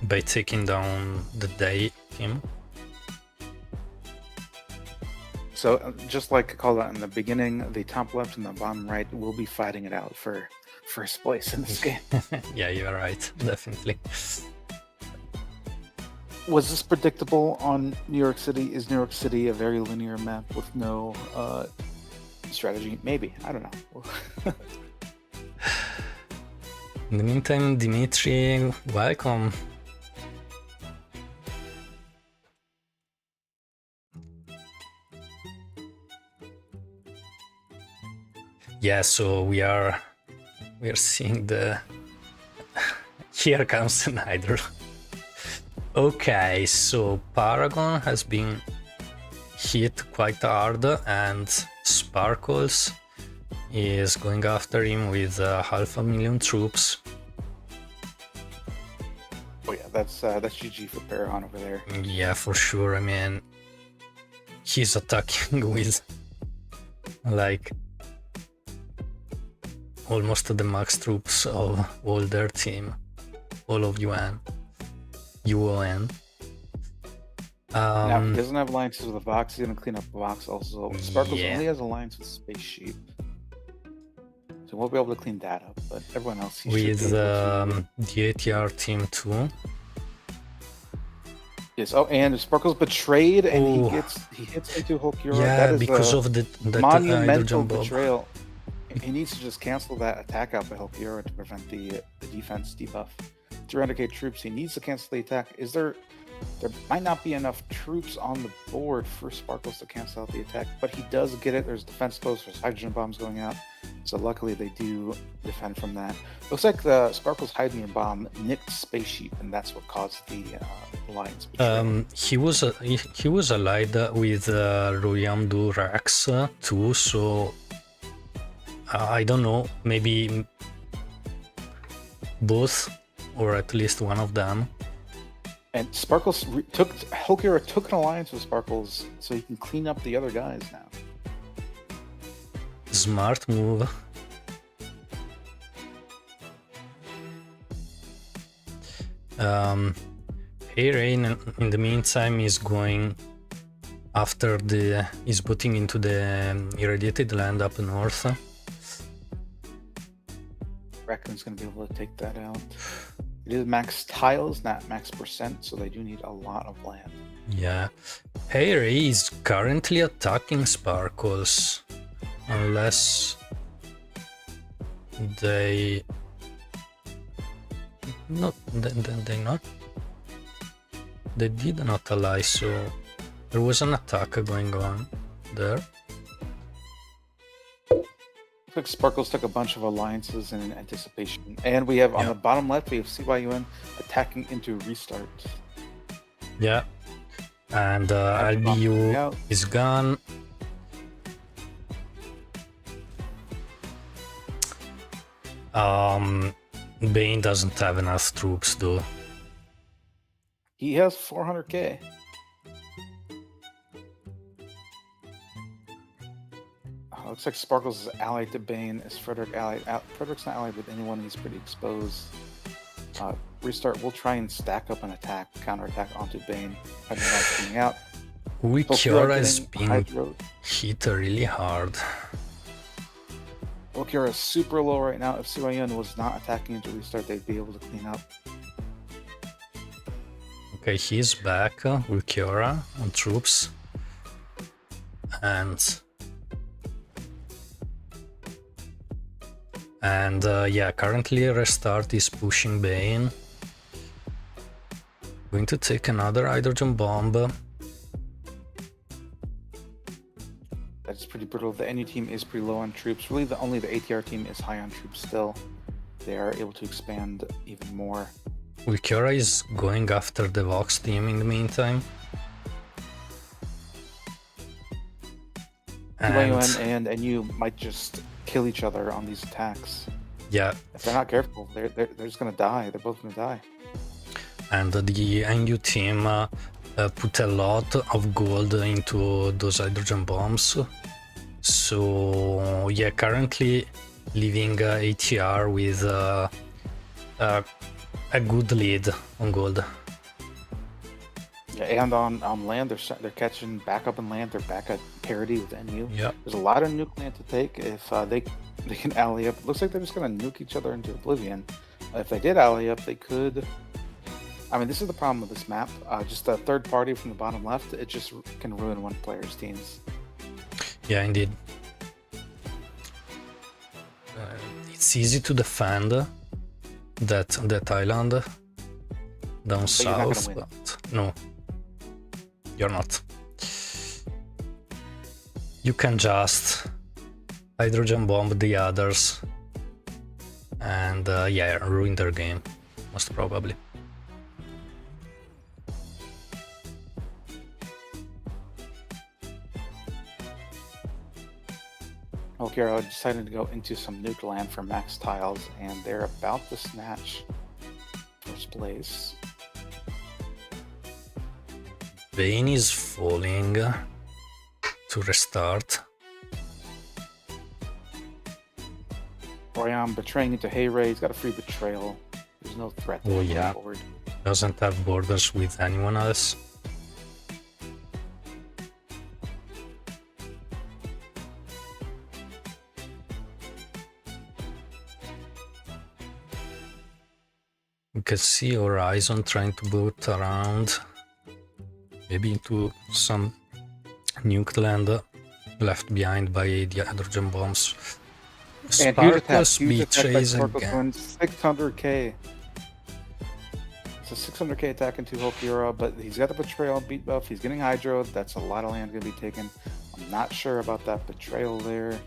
by taking down the day team. So just like I called out in the beginning, the top left and the bottom right will be fighting it out for first place in this game. Yeah, you're right, definitely. Was this predictable on New York City? Is New York City a very linear map with no strategy? Maybe, I don't know. In the meantime, Dimitri, welcome. Yeah, so we are seeing the here comes an idol. Okay, so Paragon has been hit quite hard, and Sparkles is going after him with 500,000 troops. Oh yeah, that's GG for Paragon over there. Yeah, for sure. I mean, he's attacking with like almost the max troops of all their team, all of UON. Now, he doesn't have alliances with the Vox. He's gonna clean up the Vox also. Sparkles Yeah. only has alliance with Space Sheep, so we'll be able to clean that up. But everyone else, he should with be able to. the ATR team too. Yes. Oh, and Sparkles betrayed, and Oh. he hits into Hulkura. Yeah, that is because of that monumental hydrogen bomb. betrayal. He needs to just cancel that attack out by Hulkura to prevent the defense debuff. 300k troops. He needs to cancel the attack. There might not be enough troops on the board for Sparkles to cancel out the attack, but he does get it. There's defense posts, there's hydrogen bombs going out, so luckily they do defend from that. Looks like the Sparkles hydrogen bomb nicked Space Sheep, and that's what caused the alliance betrayal. He was allied with Royamdu Rex too, so I don't know, maybe both, or at least one of them. And Sparkles Hulkura took an alliance with Sparkles so he can clean up the other guys now. Smart move. Hey Rain, in the meantime, is going after is putting into the irradiated land up north. Raccoon's gonna be able to take that out. It is max tiles, not max percent, so they do need a lot of land. Yeah. Hey Ray is currently attacking Sparkles. Unless they... They did not ally, so there was an attack going on there. Looks like Sparkles took a bunch of alliances in anticipation. And we have on the bottom left, we have CYUN attacking into Restart. Yeah. And LBU is gone. Bane doesn't have enough troops though. He has 400k. Looks like Sparkles is allied to Bane. Is Frederick allied? Frederick's not allied with anyone. He's pretty exposed. Restart. We'll try and stack up an attack, counterattack onto Bane. Coming out. Hulkura is being hit really hard. Hulkura is super low right now. If CYUN was not attacking into Restart, they'd be able to clean up. Okay, he's back. Hulkura on troops. And yeah, currently Restart is pushing Bane. Going to take another hydrogen bomb. That's pretty brutal. The NU team is pretty low on troops. Really, only the ATR team is high on troops still. They are able to expand even more. Hulkura is going after the Vox team in the meantime. CYUN and NU might just kill each other on these attacks. Yeah. If they're not careful, they're just gonna die. They're both gonna die. and the NU team put a lot of gold into those hydrogen bombs. So yeah, currently leaving ATR with a good lead on gold. Yeah, and on land, they're catching back up in land. They're back at parity with NU. Yeah. There's a lot of nuke land to take if they can ally up. Looks like they're just gonna nuke each other into oblivion. If they did ally up, they could. I mean, this is the problem with this map. Just a third party from the bottom left, it just can ruin one player's teams. Yeah, indeed. It's easy to defend that island down south, but no, you're not. You can just hydrogen bomb the others and yeah, ruin their game, most probably. Okiro decided to go into some nuke land for max tiles, and they're about to snatch first place. Vayne is falling to restart. Royam betraying into Hayray. He's got a free betrayal. There's no threat. Oh yeah, forward. Doesn't have borders with anyone else. You can see Horizon trying to boot around, maybe into some nuked land left behind by the hydrogen bombs. Sparkles betrays again. 600k. It's a 600k attack into Hokira, but he's got the betrayal beat buff. He's getting hydro. That's a lot of land going to be taken. I'm not sure about that betrayal there.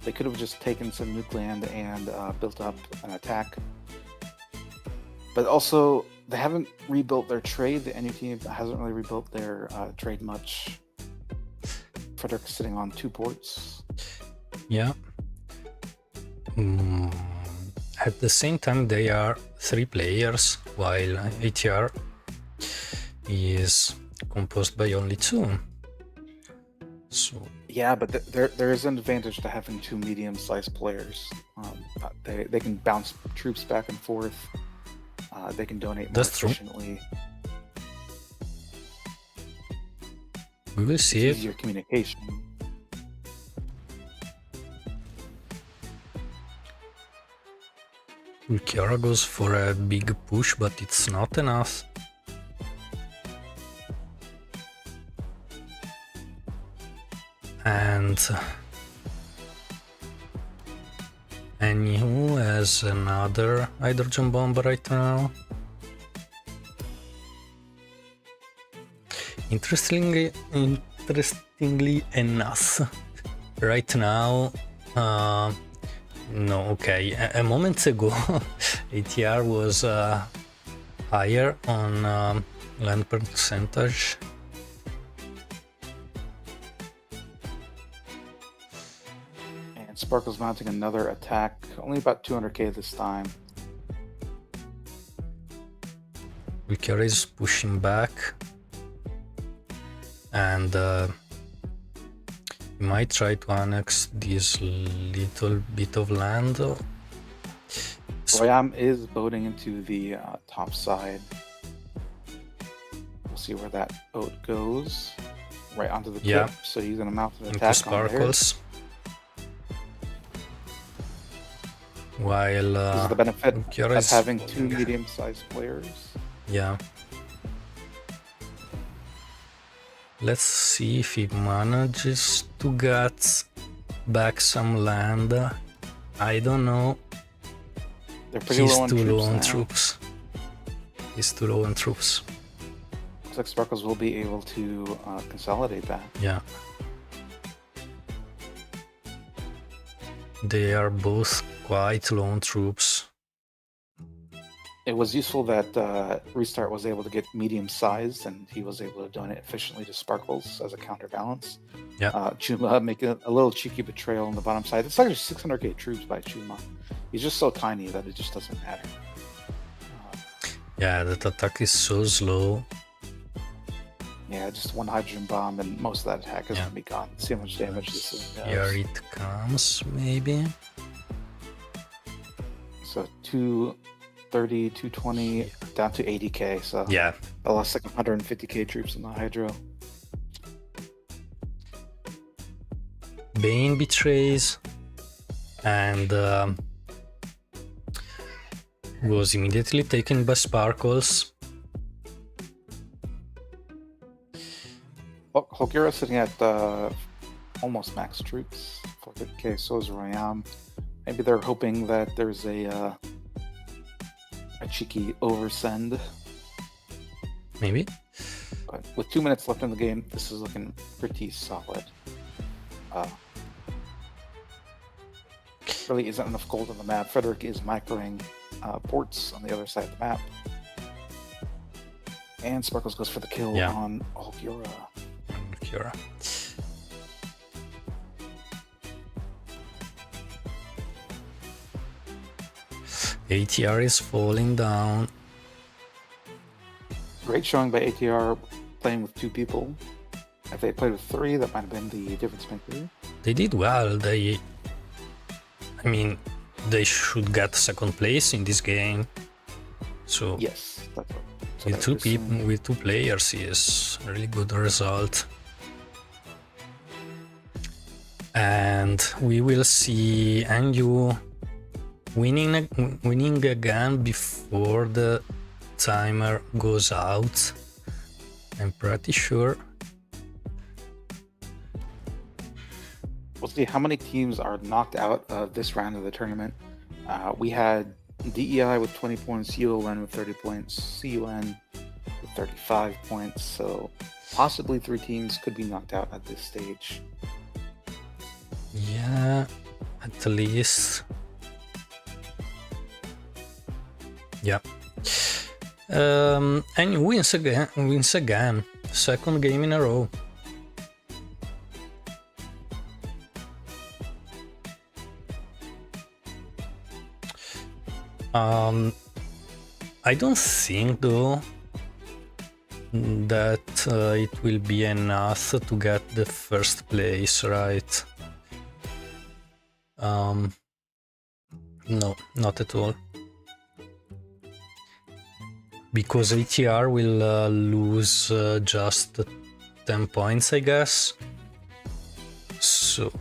They could have just taken some nuke land and built up an attack. But also, they haven't rebuilt their trade. The NU team hasn't really rebuilt their trade much. Frederick's sitting on 2 ports. Yeah. At the same time, they are 3 players, while ATR is composed by only 2. So yeah, but there is an advantage to having 2 medium-sized players. They can bounce troops back and forth. They can donate more efficiently. We will see it. Easier communication. Ulquiorra goes for a big push, but it's not enough. And NU has another hydrogen bomb right now. Interestingly enough, right now, no, okay, a moment ago, ATR was higher on land percentage. And Sparkle's mounting another attack, only about 200k this time. Ulquiorra is pushing back. And we might try to annex this little bit of land. Royam is boating into the top side. We'll see where that boat goes. Right onto the tip. So he's going to mount an attack Sparkles. While this is the benefit of having 2 medium-sized players. Yeah. Let's see if he manages to get back some land. I don't know. They're pretty low on troops. He's too low on troops. Looks like Sparkles will be able to consolidate that. Yeah. They are both quite low on troops. It was useful that Restart was able to get medium-sized, and he was able to donate efficiently to Sparkles as a counterbalance. Yeah. Chuma making a little cheeky betrayal on the bottom side. It's like there's 600k troops by Chuma. He's just so tiny that it just doesn't matter. Yeah, that attack is so slow. Yeah, just one hydrogen bomb and most of that attack is Yeah. gonna be gone. See how much damage this thing Here does. it comes, maybe. So 230, 220, down to 80k. So Yeah. I lost like 150k troops in the Hydro. Bane betrays and was immediately taken by Sparkles. Hulkura sitting at almost max troops, 450k. So is Royam. Maybe they're hoping that there's a cheeky oversend. Maybe. But with 2 minutes left in the game, this is looking pretty solid. Really isn't enough gold on the map. Frederick is microing ports on the other side of the map. And Sparkles goes for the kill on Hulkura. Hulkura. ATR is falling down. Great showing by ATR playing with 2 people. If they played with 3, that might have been the difference maker. They did well. I mean, they should get second place in this game. So yes, that's what. So with 2 people, with 2 players, is a really good result. And we will see NU winning again before the timer goes out. I'm pretty sure. We'll see how many teams are knocked out of this round of the tournament. We had DEI with 20 points, UON with 30 points, CUN with 35 points. So possibly 3 teams could be knocked out at this stage. Yeah, at least. Yeah. And wins again. Second game in a row. I don't think though that it will be enough to get the first place, right? No, not at all. Because ATR will lose just 10 points, I guess. So,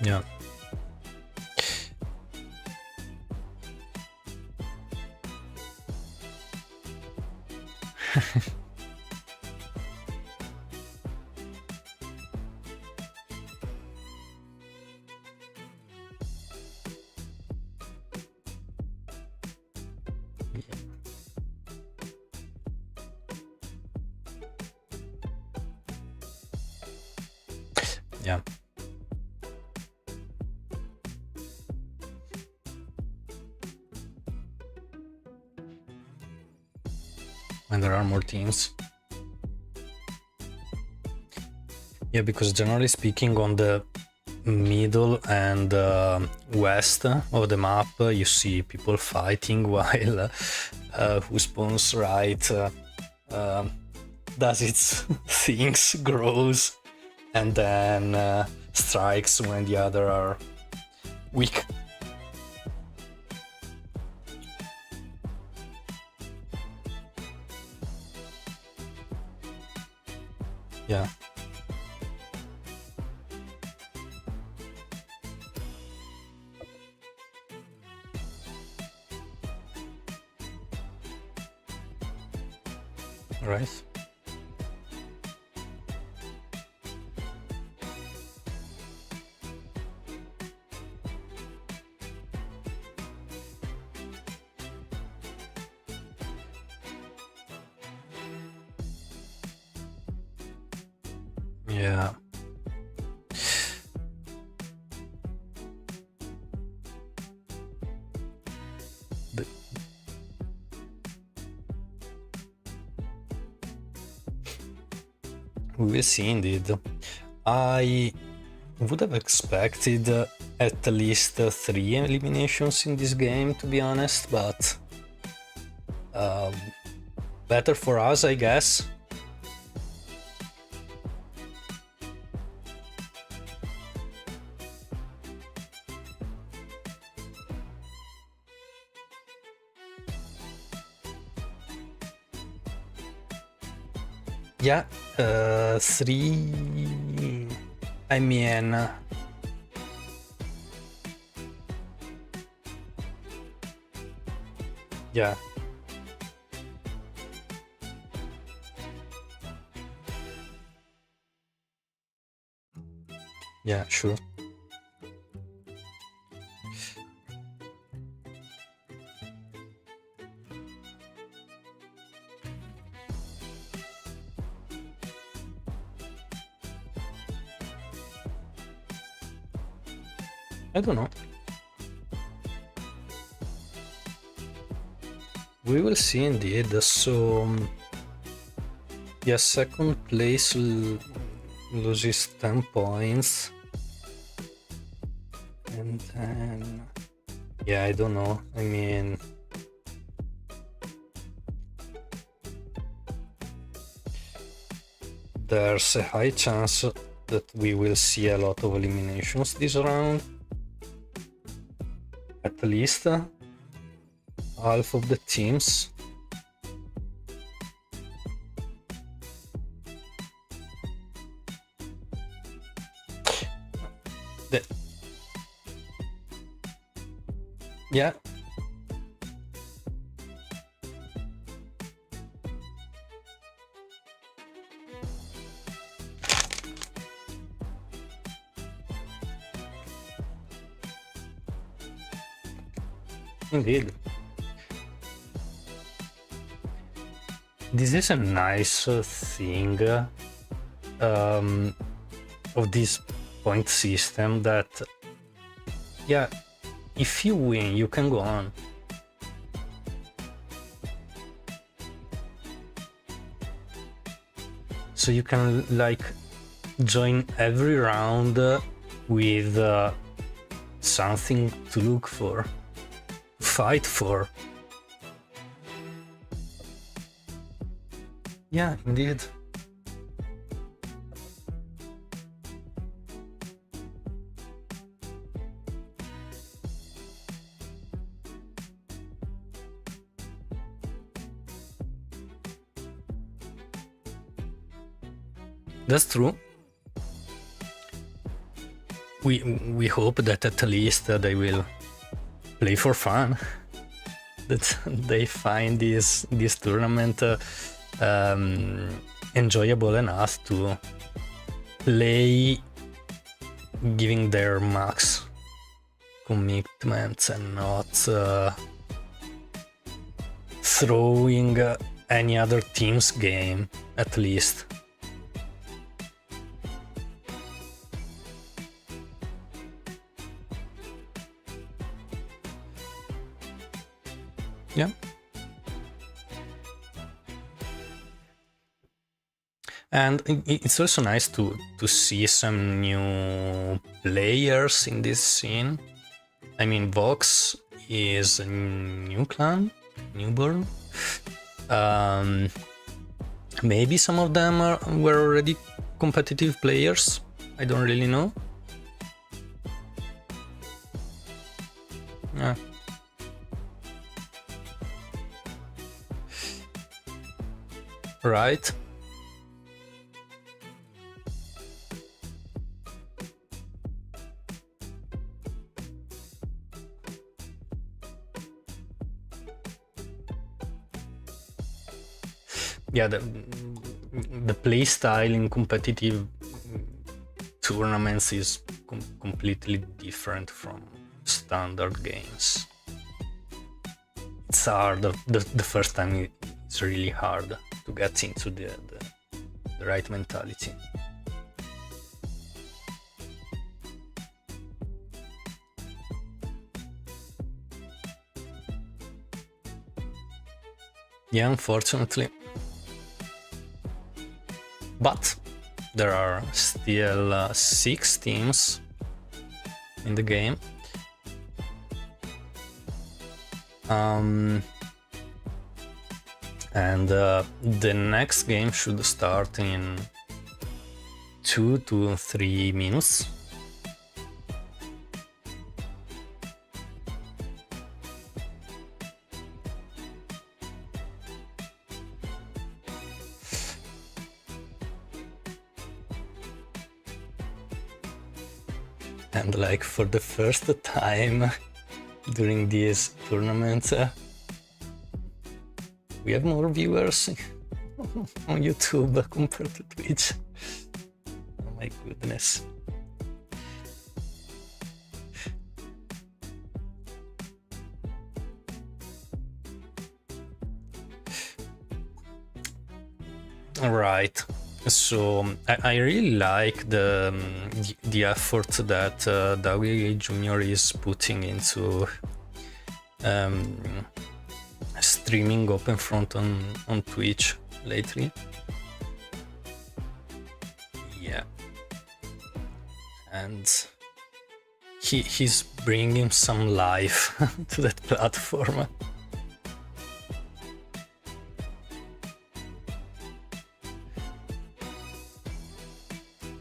yeah. Yeah. And there are more teams. Yeah, because generally speaking, on the middle and west of the map, you see people fighting while who spawns right does its things, grows, and then strikes when the other are weak. Yeah. Right. Yeah. We will see indeed. I would have expected at least 3 eliminations in this game, to be honest, but better for us, I guess. Yeah, 3. I mean, yeah. Yeah, sure. I don't know. We will see indeed. So, yeah, second place loses 10 points. And then, yeah, I don't know. I mean, there's a high chance that we will see a lot of eliminations this round. At least half of the teams. Yeah. Indeed. This is a nice thing of this point system that, yeah, if you win, you can go on. So you can like join every round with something to look for, fight for. Yeah, indeed. That's true. We hope that at least they will play for fun. That they find this tournament enjoyable enough to play, giving their max commitments and not throwing any other team's game, at least. Yeah. And it's also nice to see some new players in this scene. I mean, Vox is a new clan, newborn. Maybe some of them were already competitive players. I don't really know. Yeah. Right. Yeah, the play style in competitive tournaments is completely different from standard games. It's hard. The first time it's really hard to get into the right mentality. Yeah, unfortunately. But there are still 6 teams in the game. And the next game should start in 2 to 3 minutes. And like for the first time during this tournament, we have more viewers on YouTube compared to Twitch. Oh my goodness. All right. So I really like the effort that Dawei Jr. is putting into streaming OpenFront on Twitch lately. Yeah, and he's bringing some life to that platform.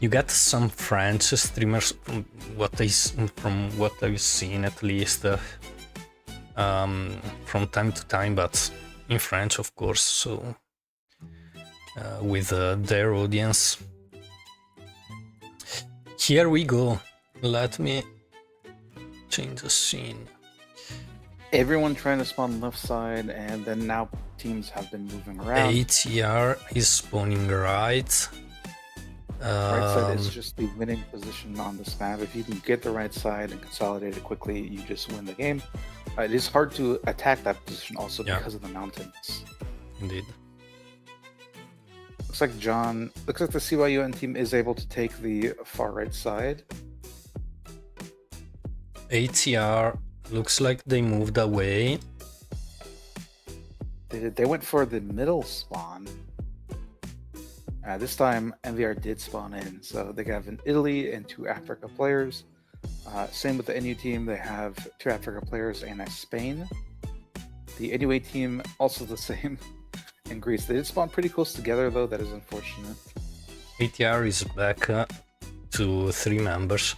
You get some French streamers from what I've seen, at least, from time to time, but in French, of course. So with their audience. Here we go. Let me change the scene. Everyone trying to spawn left side, and then now teams have been moving around. ATR is spawning right. Right side is just the winning position on this map. If you can get the right side and consolidate it quickly, you just win the game. It is hard to attack that position also because of the mountains. Indeed. Looks like the CYUN team is able to take the far right side. ATR looks like they moved away. They went for the middle spawn. This time, MVR did spawn in, so they have an Italy and 2 Africa players. Same with the NU team, they have 2 Africa players and a Spain. The NUA team, also the same in Greece. They did spawn pretty close together, though. That is unfortunate. ATR is back to 3 members.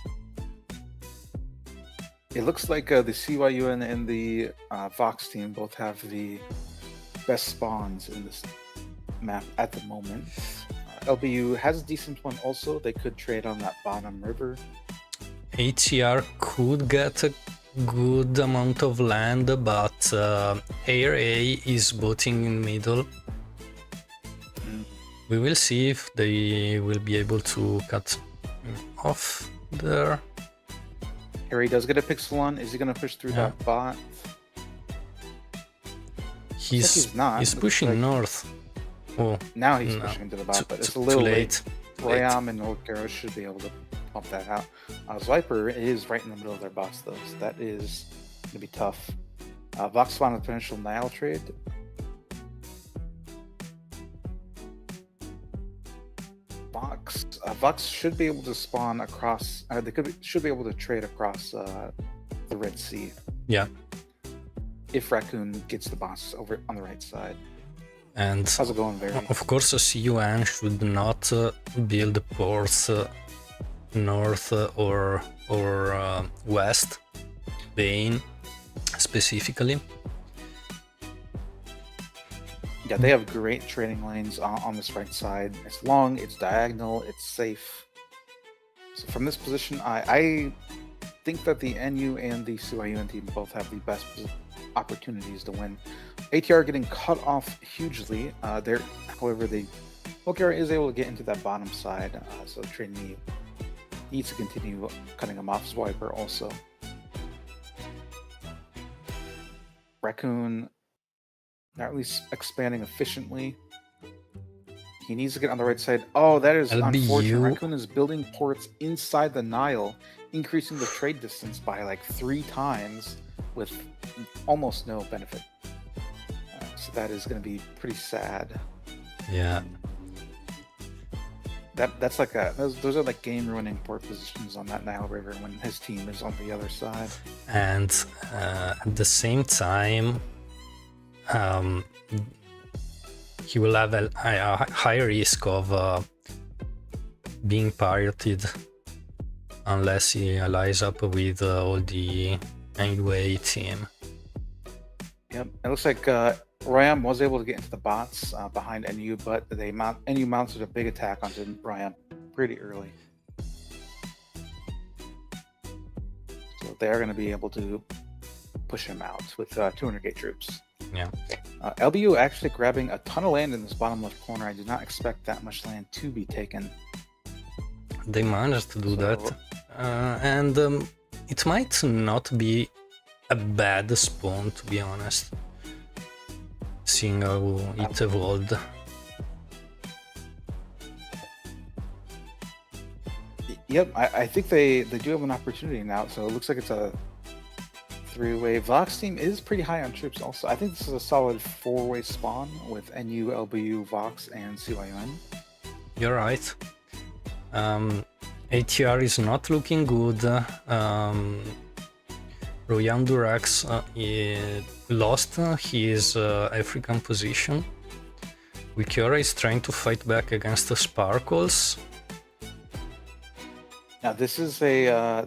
It looks like the CYUN and the Vox team both have the best spawns in this map at the moment. LBU has a decent one also. They could trade on that bottom river. ATR could get a good amount of land, but Air A is boating in middle. We will see if they will be able to cut off there. Harry does get a pixel on. Is he going to push through that bot? He's not. He's pushing north. Oh, now he's pushing into the bot, but it's a little late. Royam and Old should be able to pump that out. Swiper is right in the middle of their bots, though, so that is going to be tough. Vox spawn a potential Nile trade. Vox should be able to spawn across. Should be able to trade across the Red Sea. Yeah. If Raccoon gets the boss over on the right side. And how's it going, Barry? Of course, CUN should not build ports north or west, Bane specifically. Yeah, they have great trading lanes on this right side. It's long, it's diagonal, it's safe. So from this position, I think that the NU and the CYUN team both have the best opportunities to win. ATR getting cut off hugely. However, Bulgaria is able to get into that bottom side, so Trinity needs to continue cutting them off. Swiper also. Raccoon not at least expanding efficiently. He needs to get on the right side. Oh, that is unfortunate. Raccoon is building ports inside the Nile, increasing the trade distance by like 3 times with almost no benefit. So that is going to be pretty sad. Yeah. That's like those are like game ruining port positions on that Nile River when his team is on the other side. And at the same time, he will have a high risk of being pirated unless he allies up with all the NUA team. Yep, it looks like Ryam was able to get into the bots behind NU, but NU mounted a big attack onto Ryam pretty early. So they are going to be able to push him out with 200 gate troops. Yeah. LBU actually grabbing a ton of land in this bottom left corner. I did not expect that much land to be taken. They managed to do that. And it might not be a bad spawn, to be honest, seeing how it evolved. Yep, I think they do have an opportunity now, so it looks like it's a three-way. Vox team is pretty high on troops also. I think this is a solid four-way spawn with NU, LBU, Vox, and CYUN. You're right. ATR is not looking good. Royan Durax lost his African position. Wikiora is trying to fight back against the Sparkles. Now this is a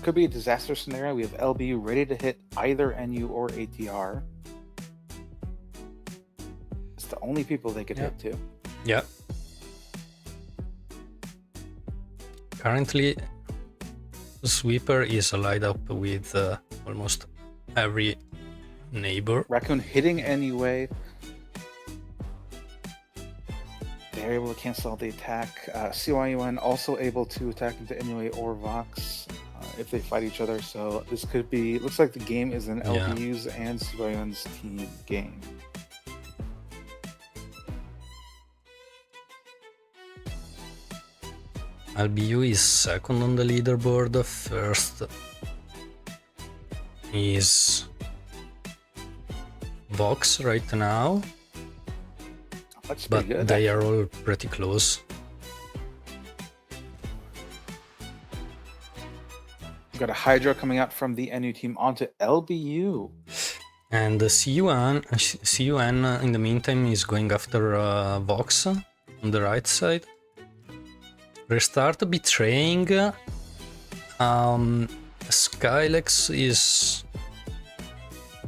could be a disaster scenario. We have LBU ready to hit either NU or ATR. It's the only people they could hit too. Yeah. Currently, Sweeper is allied up with almost every neighbor. Raccoon hitting NUA. They're able to cancel the attack. CYUN also able to attack into NUA or Vox if they fight each other. So this could be, looks like the game is an LBU's and CYUN's team game. LBU is second on the leaderboard. First is Vox right now. That's but good, they are all pretty close. We've got a Hydra coming out from the NU team onto LBU. And CUN in the meantime is going after Vox on the right side. Restart betraying. Skylex is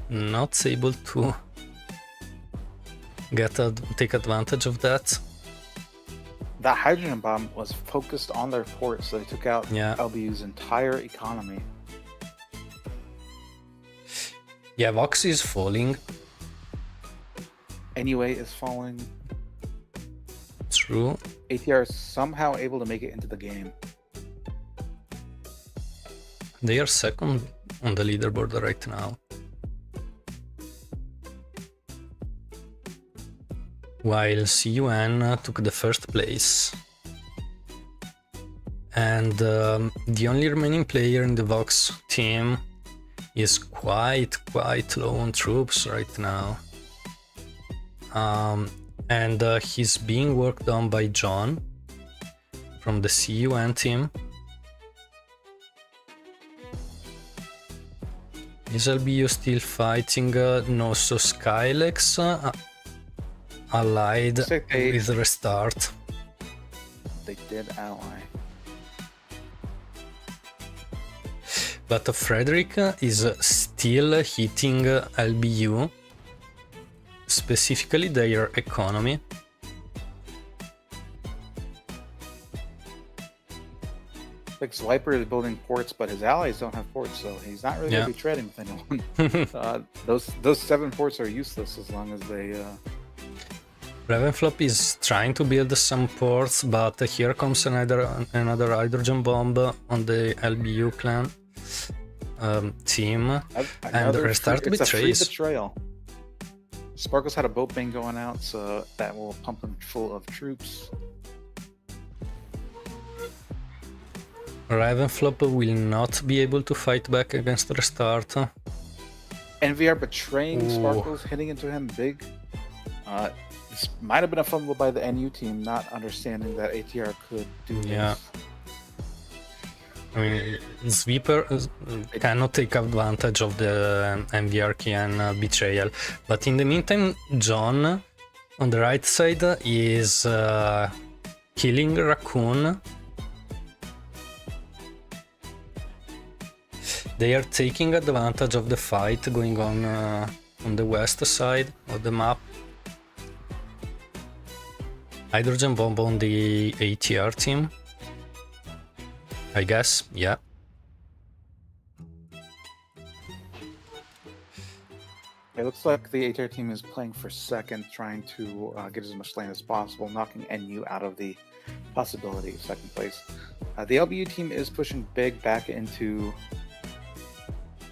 not able to take advantage of that. That hydrogen bomb was focused on their port, so they took out LBU's entire economy. Yeah, Vox is falling. NUA is falling. True. ATR is somehow able to make it into the game. They are second on the leaderboard right now. While CUN took the first place. And the only remaining player in the Vox team is quite low on troops right now. And he's being worked on by John from the CUN team. Is LBU still fighting? No, so Skylex allied with Restart. They did ally. But Frederick is still hitting LBU, specifically their economy. Like Swiper is building ports, but his allies don't have ports, so he's not really going to be trading with anyone. Those 7 ports are useless as long as they... Ravenflop is trying to build some ports, but here comes another hydrogen bomb on the LBU clan team, and Restart betrays. Betrayal. Sparkles had a boat bang going out, so that will pump them full of troops. Ravenflop will not be able to fight back against Restart. NVR betraying Sparkles, hitting into him big. might have been a fumble by the NU team, not understanding that ATR could do Yeah. this. I mean, Sweeper cannot take advantage of the MVR Kian betrayal. But in the meantime, John on the right side is killing Raccoon. They are taking advantage of the fight going on the west side of the map. Hydrogen bomb on the ATR team, I guess, yeah. It looks like the ATR team is playing for second, trying to get as much lane as possible, knocking NU out of the possibility of second place. The LBU team is pushing big back into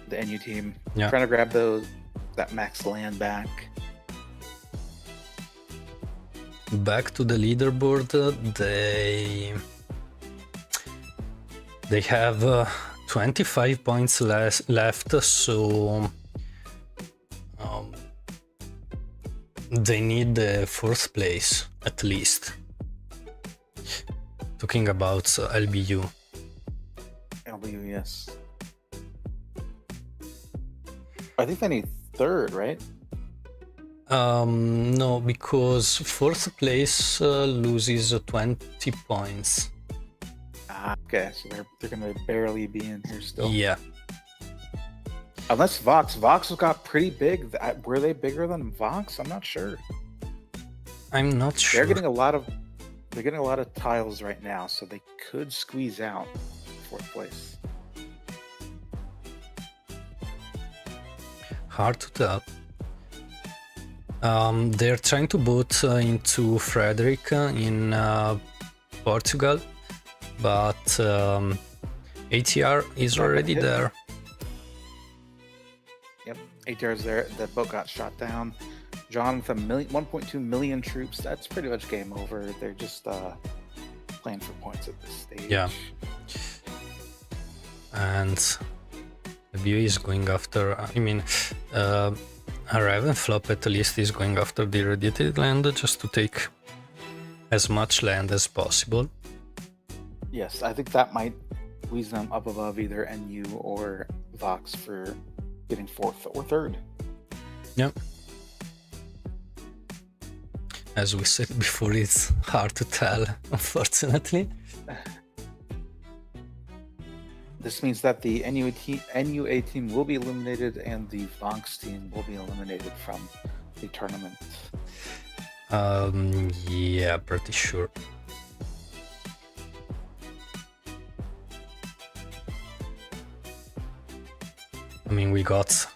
the NU team, Yeah. trying to grab that max land back. Back to the leaderboard, they have 25 points left, so they need the fourth place at least. Talking about LBU. LBU, yes. I think they need third, right? No, because fourth place loses 20 points. Okay, so they're gonna barely be in here still. Yeah. Unless Vox got pretty big. Were they bigger than Vox? I'm not sure. I'm not sure. They're getting a lot of tiles right now, so they could squeeze out fourth place. Hard to tell. They're trying to boot into Frederick in Portugal, but ATR is already there. Yep, ATR's there. The boat got shot down. John with 1.2 million troops. That's pretty much game over. They're just playing for points at this stage. Yeah. And the view is going after. I mean, Ravenflop at least is going after the irradiated land just to take as much land as possible. Yes, I think that might squeeze them up above either NU or Vox for getting fourth or third. Yep. As we said before, it's hard to tell, unfortunately. This means that the NUA team will be eliminated and the Vox team will be eliminated from the tournament. Yeah, pretty sure. I mean, we got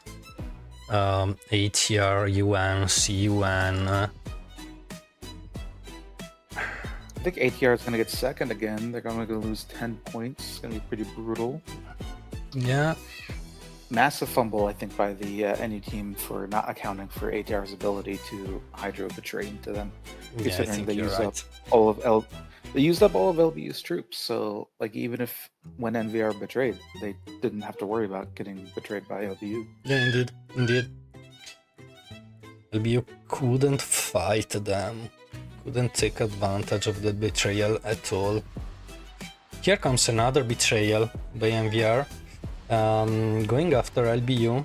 ATR, UN, CUN. I think ATR is going to get second again. They're going to lose 10 points. It's going to be pretty brutal. Yeah. Massive fumble, I think, by the NU team for not accounting for ATR's ability to hydro betray into them. Yeah, I think they you're used right. up all of they used up all of LBU's troops. So, like, even if when NVR betrayed, they didn't have to worry about getting betrayed by LBU. Yeah, indeed. LBU couldn't fight them. Couldn't take advantage of the betrayal at all. Here comes another betrayal by MVR, going after LBU.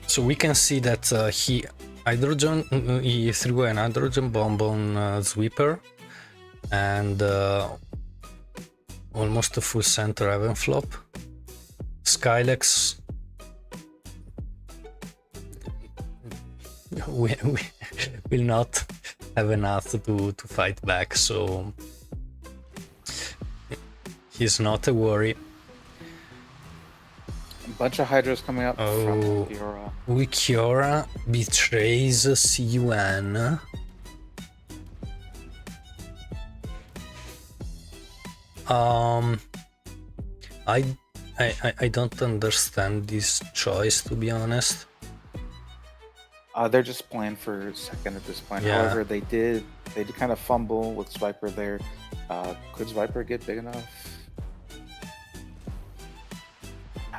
So we can see that he threw an hydrogen bomb on Sweeper and almost a full center Ravenflop. Skylex will not have enough to fight back, so he's not a worry. A bunch of hydras coming up from Fiora. Wikiora betrays CUN. I don't understand this choice, to be honest. They're just playing for second at this point. Yeah. However, they did kind of fumble with Swiper there. Could Swiper get big enough?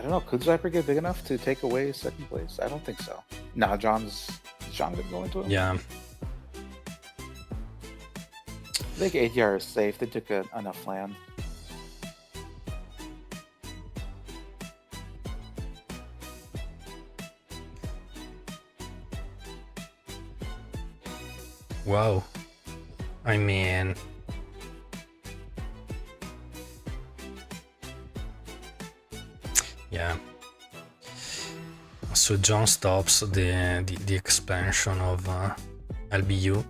don't know. Could Zyper get big enough to take away second place? I don't think so. Nah, John's John gonna go into it. Yeah. I think ATR is safe. They took enough land. Wow. I mean, yeah. So John stops the expansion of LBU.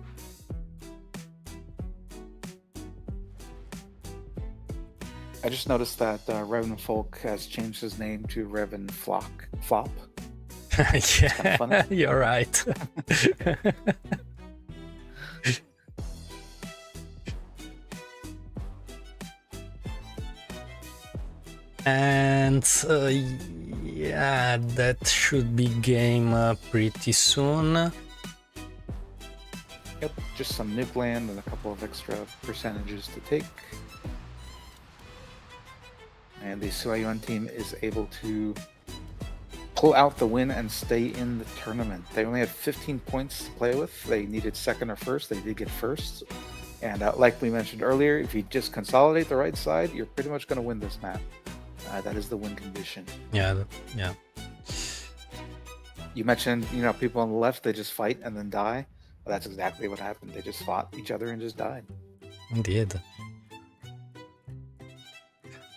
I just noticed that Revan Folk has changed his name to Revan Flop. Yeah, funny. you're right. And yeah, that should be game pretty soon. Yep, just some nuke land and a couple of extra percentages to take. And the Suayuan team is able to pull out the win and stay in the tournament. They only had 15 points to play with. They needed second or first. They did get first. And like we mentioned earlier, if you just consolidate the right side, you're pretty much going to win this map. That is the win condition. Yeah, yeah. You mentioned, people on the left, they just fight and then die. Well, that's exactly what happened. They just fought each other and just died. Indeed.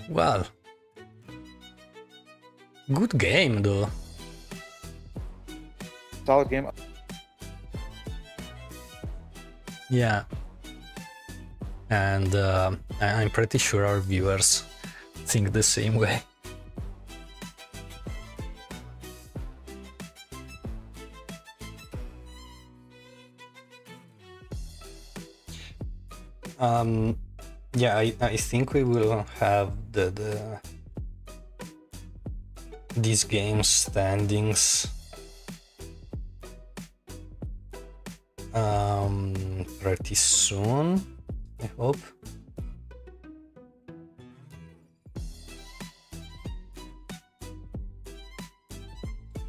Well, good game though. Solid game. Yeah. And I'm pretty sure our viewers think the same way. Yeah, I think we will have these game standings pretty soon, I hope.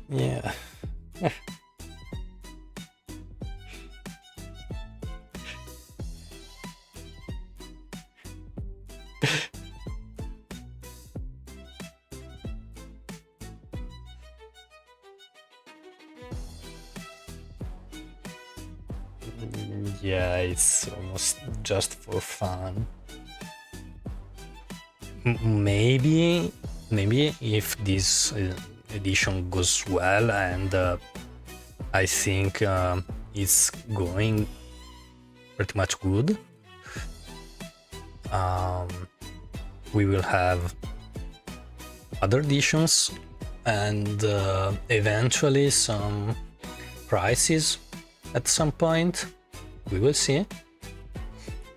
Yeah. Yeah, it's almost just for fun. Maybe if this edition goes well, and I think it's going pretty much good, we will have other editions and eventually some prizes at some point. We will see,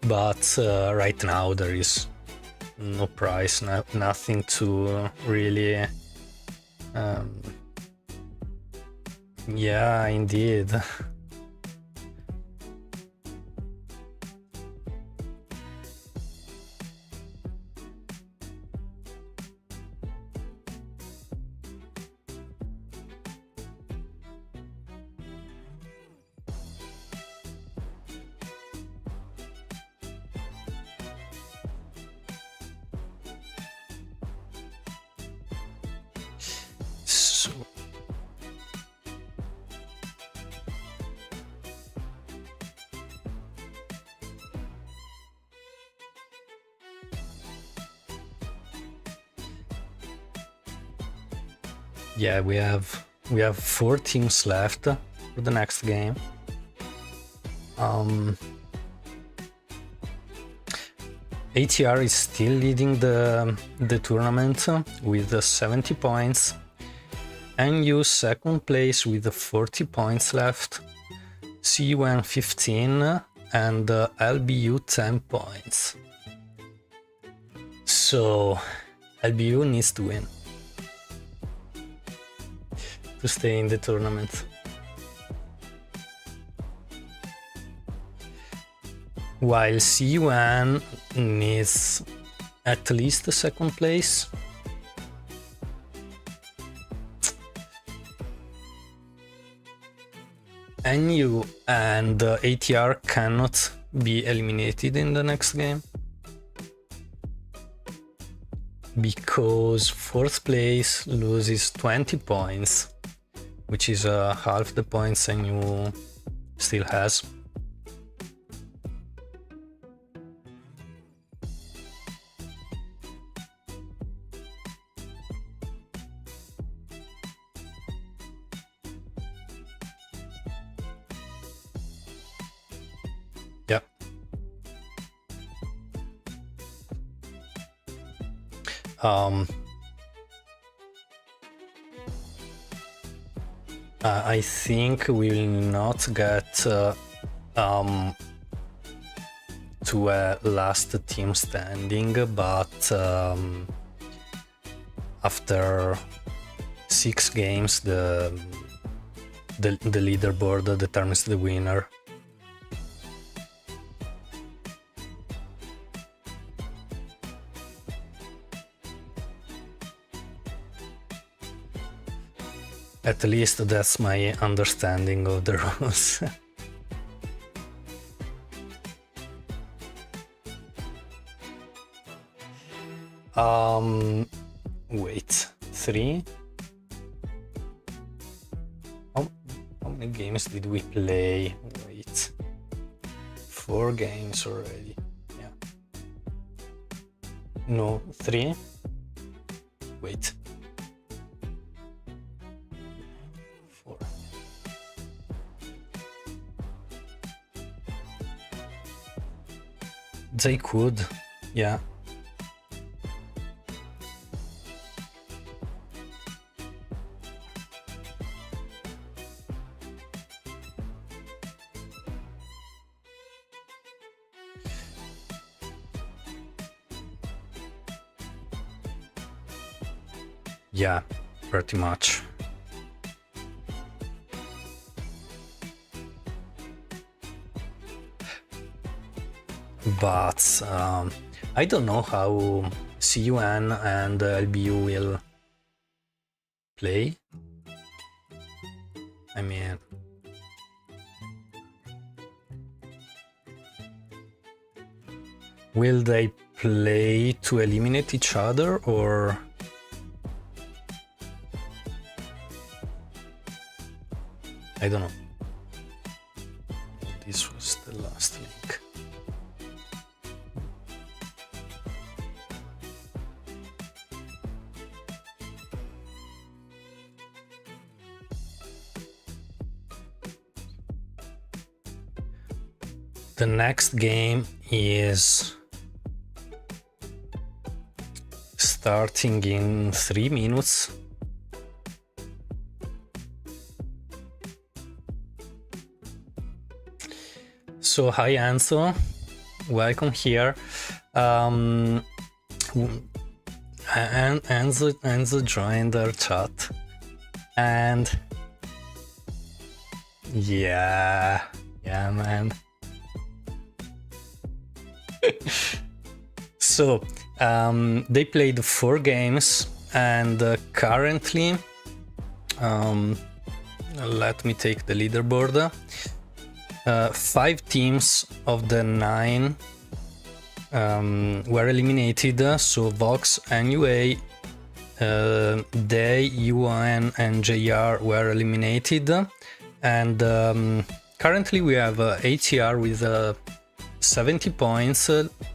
but right now there is no prize, nothing to really yeah, indeed. Yeah, we have 4 teams left for the next game. ATR is still leading the tournament with 70 points. NU second place with 40 points left. CUN 15 and LBU 10 points. So LBU needs to win to stay in the tournament. While CUN needs at least the second place. NU and ATR cannot be eliminated in the next game, because fourth place loses 20 points, which is half the points NU still has. Yep. I think we will not get to a last team standing, but after 6 games the leaderboard determines the winner. At least that's my understanding of the rules. Wait, 3? How many games did we play? Wait, 4 games already. Yeah. No, 3? Wait. 4. They could, yeah. Yeah, pretty much. But I don't know how CUN and LBU will play. I mean, will they play to eliminate each other, or I don't know. This was the last link. The next game is starting in 3 minutes. So hi Enzo, welcome here. Enzo joined our chat, and yeah man. So they played 4 games, and currently let me take the leaderboard. 5 teams of the 9 were eliminated, so Vox, NUA, Day, UN and JR were eliminated, and currently we have ATR with 70 points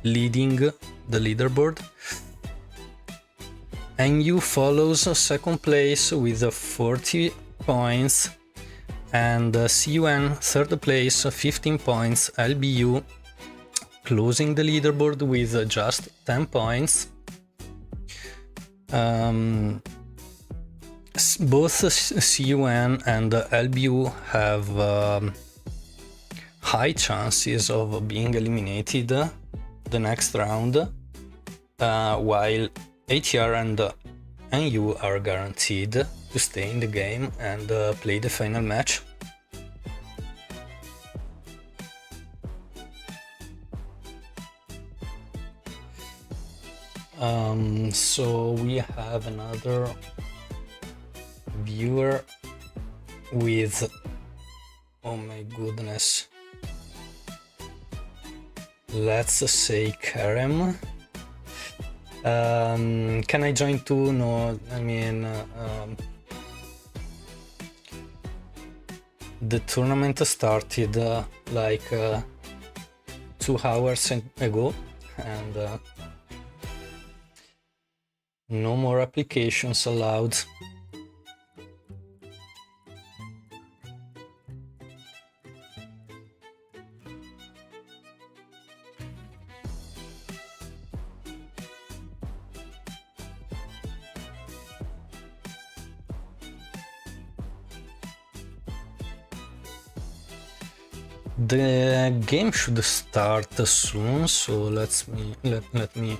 leading the leaderboard. NU follows second place with 40 points, and CUN third place 15 points. LBU closing the leaderboard with just 10 points. Both CUN and LBU have high chances of being eliminated the next round, while ATR and NU are guaranteed to stay in the game and play the final match. So we have another viewer with Oh my goodness. Let's say Kerem. Can I join too? No, I mean, the tournament started like 2 hours ago, and no more applications allowed. The game should start soon, so let me.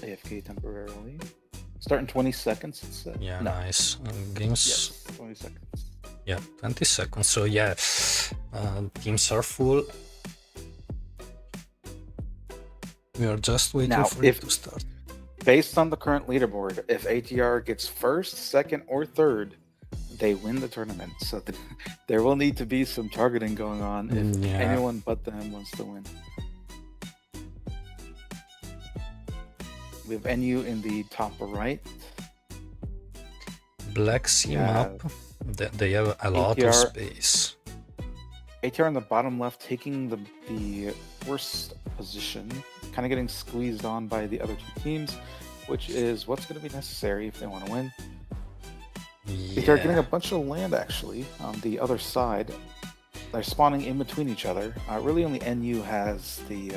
AFK temporarily. Start in 20 seconds, it said. Yeah, No. nice. Games. Yes, 20 seconds. Yeah, 20 seconds. So yeah, teams are full. We are just waiting Now, for it to start. Based on the current leaderboard, if ATR gets first, second, or third, they win the tournament. So there will need to be some targeting going on if anyone but them wants to win. We have NU in the top right. Black Sea map. They have a lot of space. ATR in the bottom left taking the worst position, kind of getting squeezed on by the other two teams, which is what's going to be necessary if they want to win. Yeah. They're getting a bunch of land actually on the other side. They're spawning in between each other. Really only NU has the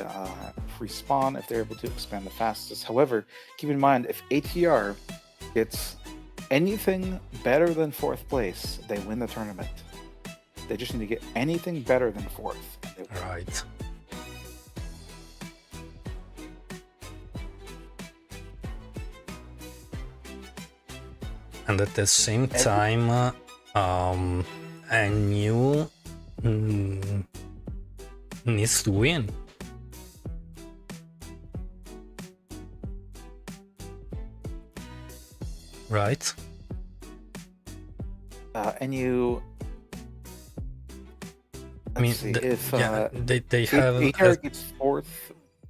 free spawn if they're able to expand the fastest. However, keep in mind, if ATR gets anything better than 4th place, they win the tournament. They just need to get anything better than 4th. Right. And at the same time, NU needs to win. Right? NU. I mean, if they have. ATR gets 4th,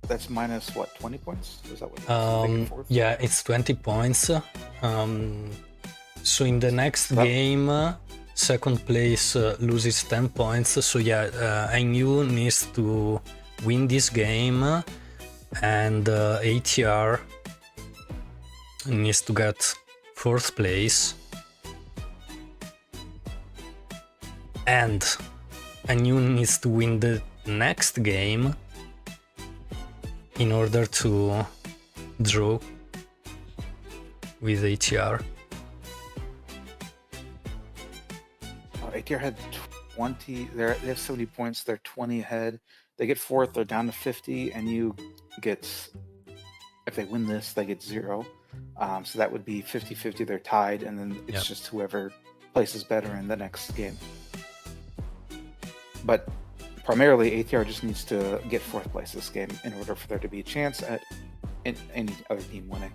that's minus what, 20 points? Is that what? Yeah, it's 20 points. So in the next game, second place loses 10 points. So yeah, NU needs to win this game, and ATR needs to get 4th place, and NU needs to win the next game in order to draw with ATR. ATR had 20. They have 70 points. They're 20 ahead. They get 4th. They're down to 50. NU gets, if they win this, they get 0. So that would be 50-50. They're tied, and then it's just whoever places better in the next game. But primarily, ATR just needs to get 4th place this game in order for there to be a chance at any other team winning.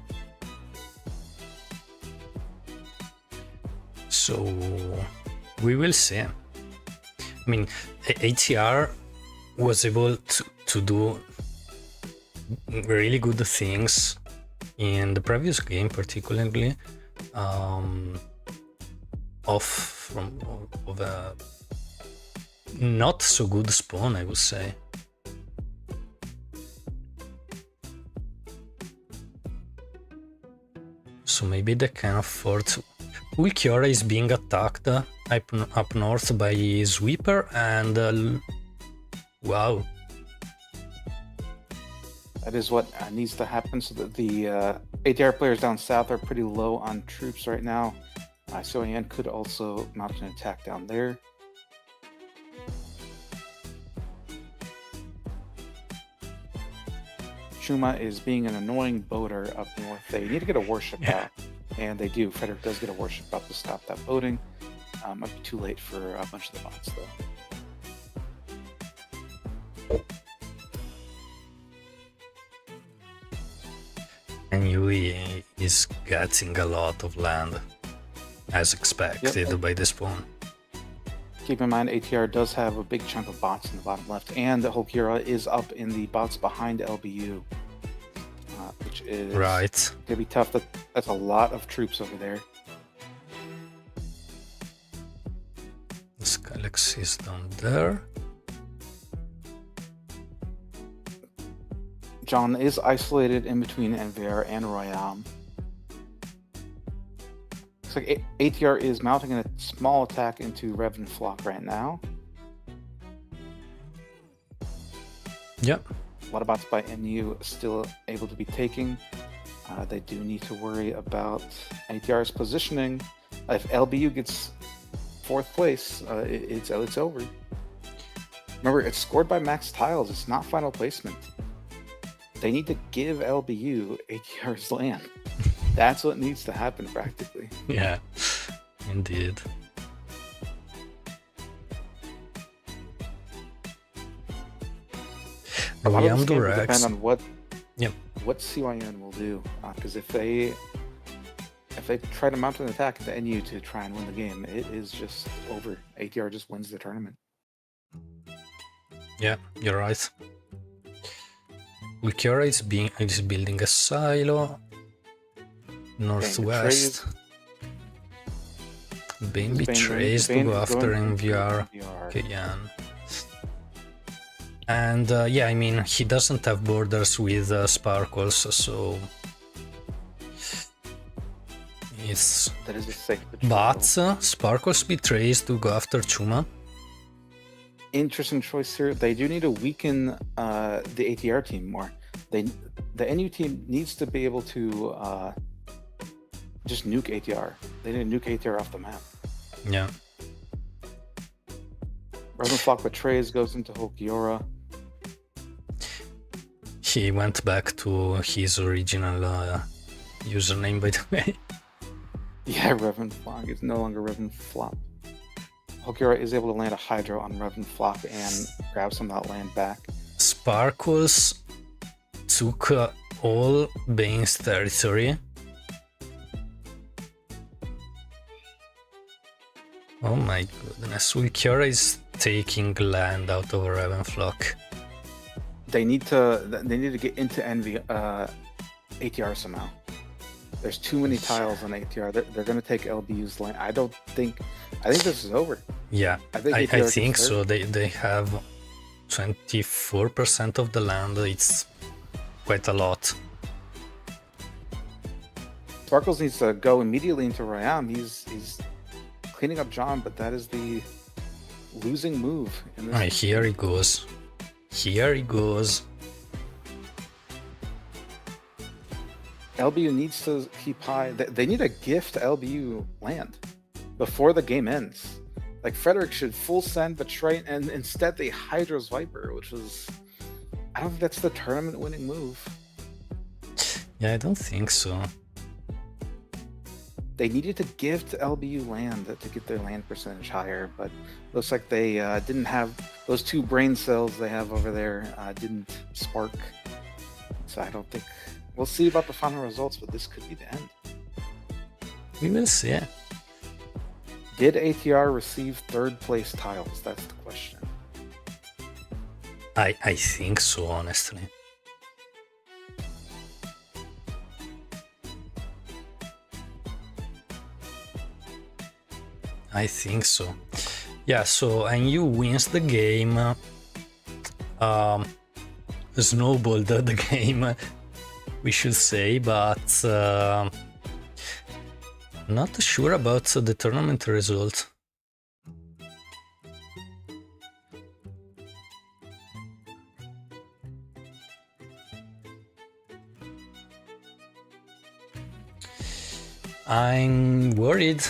So we will see. I mean, ATR was able to do really good things in the previous game, particularly of a not so good spawn, I would say. So maybe they can afford to. Ulquiorra is being attacked up north by Sweeper, and wow. That is what needs to happen, so that the ATR players down south are pretty low on troops right now. Soyan could also mount an attack down there. Chuma is being an annoying boater up north. They need to get a warship out, and they do. Frederick does get a warship out to stop that boating. Might be too late for a bunch of the bots, though. And Yui is getting a lot of land. as expected by the spawn. Keep in mind, ATR does have a big chunk of bots in the bottom left, and the Hulkira is up in the bots behind LBU, which is gonna be tough. That's a lot of troops over there. The Skylex is down there. John is isolated in between NVR and Royam. Looks like ATR is mounting a small attack into Revan Flock right now. Yep. A lot of bots by NU still able to be taking. They do need to worry about ATR's positioning. If LBU gets 4th place, it's over. Remember, it's scored by max tiles. It's not final placement. They need to give LBU ATR's land. That's what needs to happen practically. Yeah, indeed. A lot of this game will depend on what CYN will do, because if they try to mount an attack at the NU to try and win the game, it is just over. ATR just wins the tournament. Yeah, you're right. Ulquiorra is building a silo northwest. Being betrays to go after NVR. Kayan. And yeah, I mean, he doesn't have borders with Sparkles, so it's... That is a safe betrayal. But Sparkles betrays to go after Chuma. Interesting choice here. They do need to weaken the ATR team more. The NU team needs to be able to just nuke ATR. They need to nuke ATR off the map. Yeah. Revan Flock betrays, goes into Hulkiora. He went back to his original username, by the way. Yeah, Revan Flock is no longer Revan Flop. Hulkiora is able to land a Hydro on Revan Flock and grab some of that land back. Sparkles took all Bane's territory. Oh my goodness, Ulquiorra is taking land out of Revan Flock. They need to get into ATR somehow. There's too many tiles on ATR. They're going to take LBU's land. I think this is over. Yeah, I think so. They have 24% of the land. It's quite a lot. Sparkles needs to go immediately into Royam. He's cleaning up John, but that is the losing move. In this here he goes. Here he goes. LBU needs to keep high. They need to gift LBU land before the game ends. Like, Frederick should full send betray, and instead they Hydra's Viper, which was... I don't think that's the tournament winning move. Yeah, I don't think so. They needed to gift LBU land to get their land percentage higher, but looks like they didn't have those 2 brain cells they have over there didn't spark. So I don't think... We'll see about the final results, but this could be the end. We will see. Did ATR receive 3rd place tiles? That's the question. I think so, honestly. I think so. Yeah, so NU wins the game. Snowballed the game, we should say, but not sure about the tournament result. I'm worried.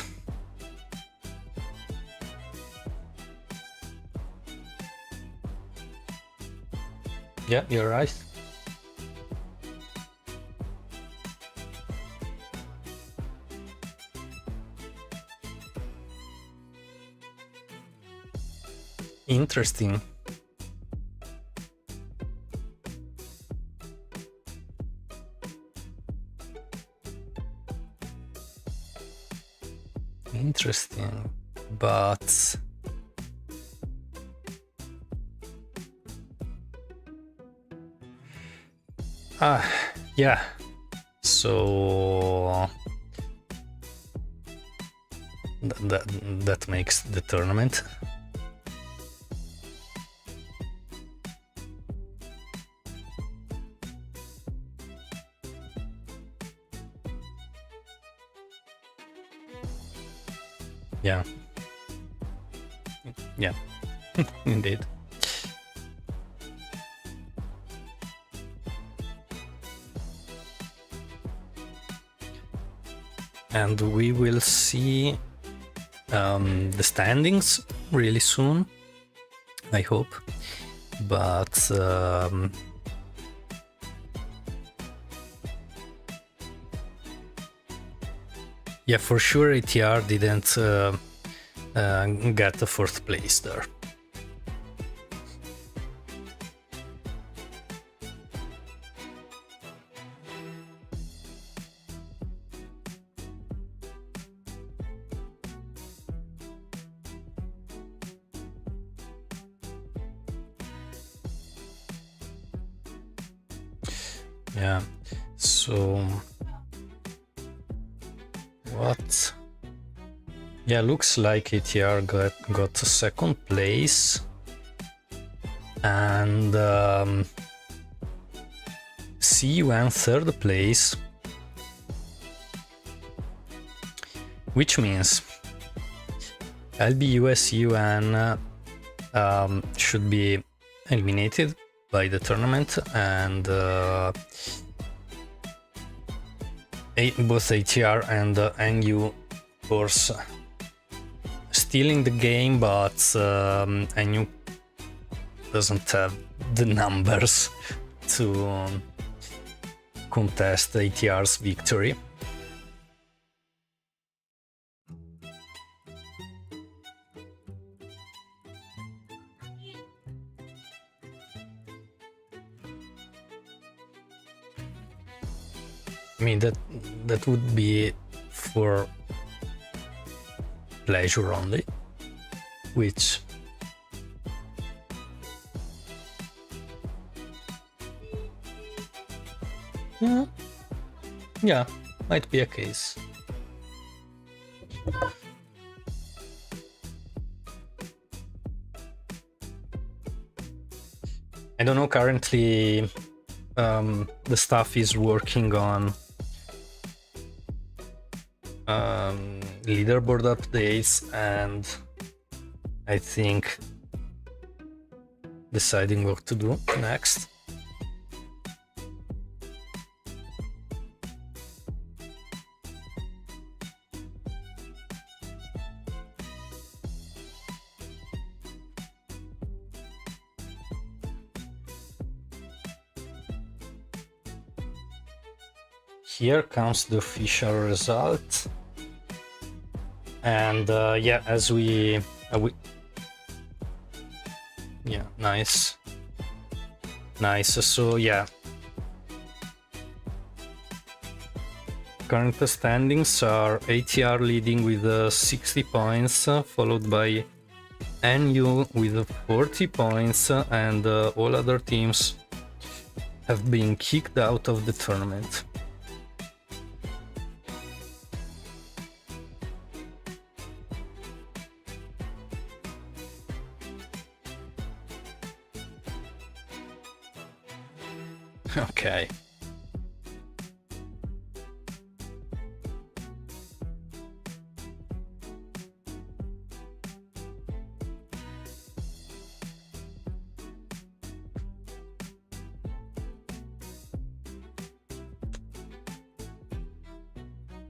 Yeah, you're right. Interesting. interesting, but yeah. So that makes the tournament. Yeah. Yeah. Indeed. And we will see the standings really soon, I hope. But yeah, for sure ATR didn't get the fourth place there. Yeah, so what? Yeah, looks like ATR got second place, and CUN third place, which means LBUS UN should be eliminated by the tournament, and both ATR and NU, of course, still in the game, but NU doesn't have the numbers to contest ATR's victory. I mean, that would be for pleasure only, which yeah, might be a case. I don't know, currently the staff is working on leaderboard updates, and I think deciding what to do next. Here comes the official result, and yeah, as we yeah, nice. So yeah, current standings are ATR leading with 60 points, followed by NU with 40 points, and all other teams have been kicked out of the tournament. Okay.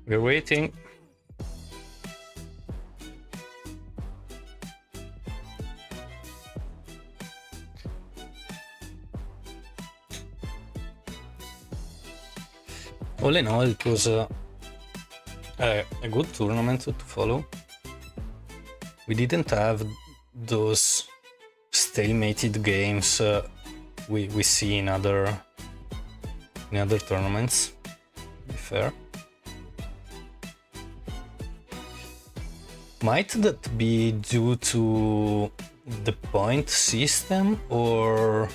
We're waiting. All in all, it was a good tournament to follow. We didn't have those stalemated games we see in other tournaments, to be fair. Might that be due to the point system, or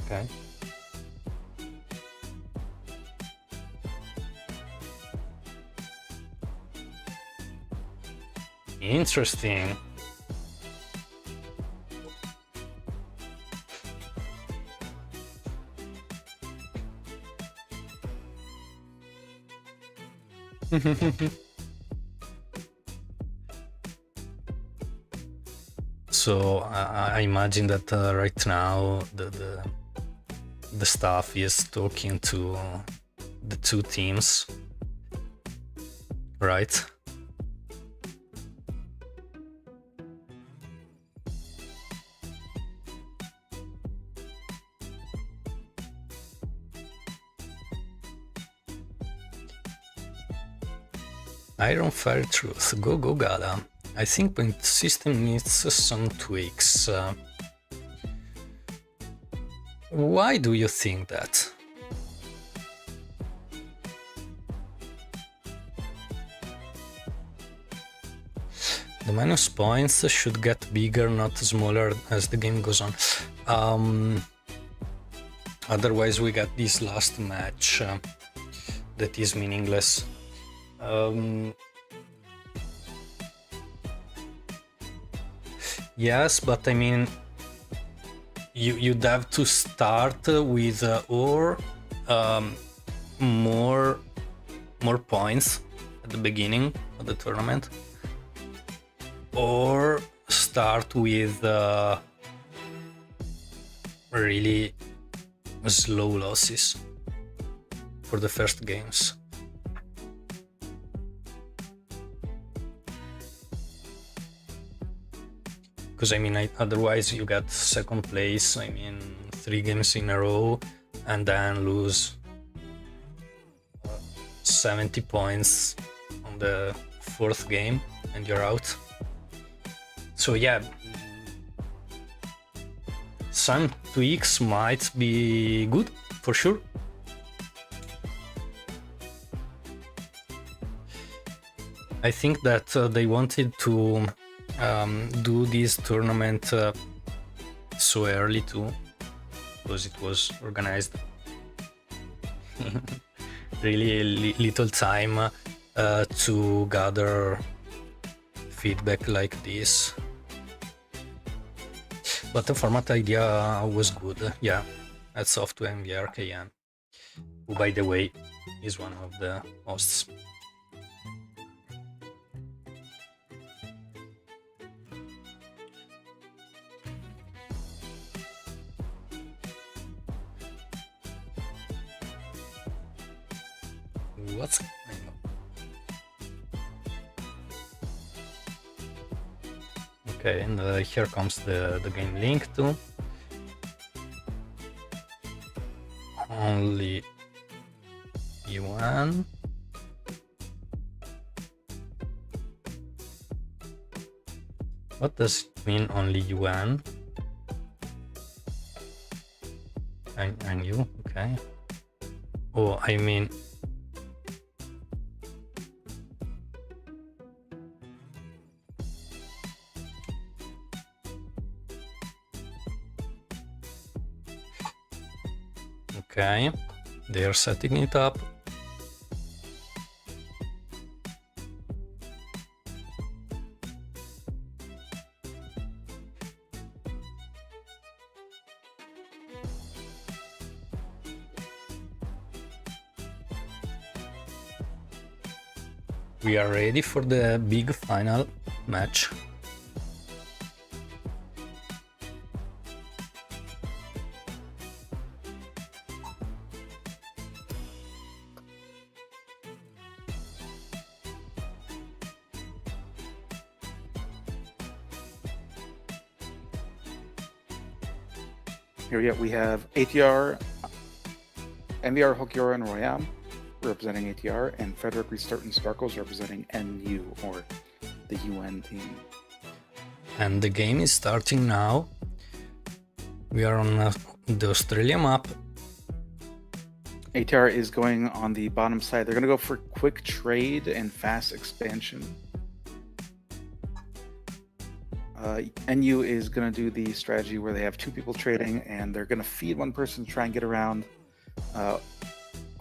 okay. Interesting. So I imagine that right now the staff is talking to the two teams, right? Iron Fire Truth, go Gala. I think point system needs some tweaks. Why do you think that? The minus points should get bigger, not smaller, as the game goes on. Otherwise we got this last match that is meaningless. Yes, but I mean, you'd have to start with or more points at the beginning of the tournament, or start with really slow losses for the first games. Because I mean, otherwise you got second place, I mean, 3 games in a row, and then lose 70 points on the 4th game, and you're out. So yeah, some tweaks might be good, for sure. I think that they wanted to do this tournament so early too, because it was organized really little time to gather feedback like this. But the format idea was good, yeah. Hats off to MVRKN, who by the way is one of the hosts. What's going on? Okay, and here comes the game link too. Only yuan. What does it mean, only yuan? And you, okay. Oh, I mean, okay, they are setting it up. We are ready for the big final match. Here we have ATR, NVR Hokiora and Royam representing ATR, and Frederick Restart and Sparkles representing NU, or the UN team. And the game is starting now. We are on the Australia map. ATR is going on the bottom side. They're going to go for quick trade and fast expansion. NU is going to do the strategy where they have two people trading and they're going to feed one person to try and get around.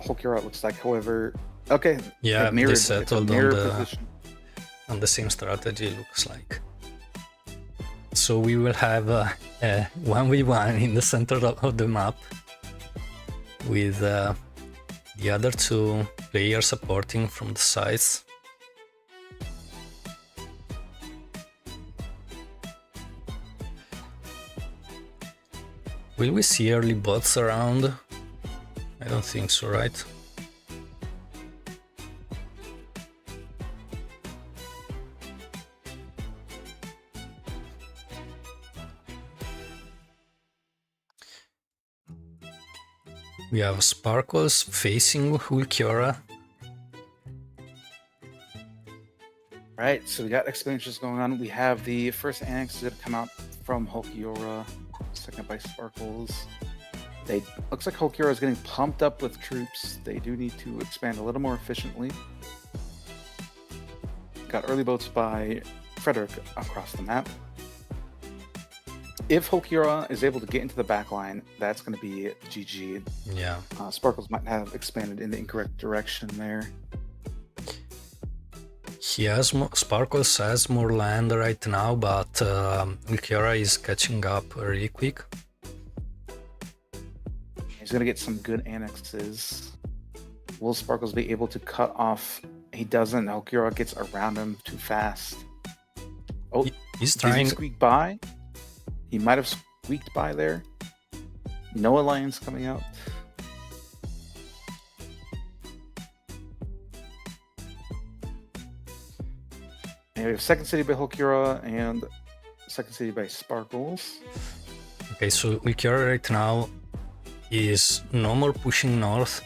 Hulkura looks like, however, okay. Yeah, they settled on the same strategy, looks like. So we will have a 1v1 in the center of the map with the other two players supporting from the sides. Will we see early bots around? I don't think so, right? We have Sparkles facing Hulkura. Right, so we got expansions going on. We have the first annex that come out from Hulkura, second by Sparkles. Looks like Hulkura is getting pumped up with troops. They do need to expand a little more efficiently. Got early boats by Frederick across the map. If Hulkura is able to get into the back line, that's going to be GG. Yeah. Sparkles might have expanded in the incorrect direction there. Sparkles has more land right now, but Hulkura is catching up really quick. He's going to get some good annexes. Will Sparkles be able to cut off? He doesn't. Hulkura gets around him too fast. Oh, he's trying to squeak by. He might have squeaked by there. No alliance coming out. And we have second city by Hulkura and second city by Sparkles. Okay, so Hulkura right now is no more pushing north.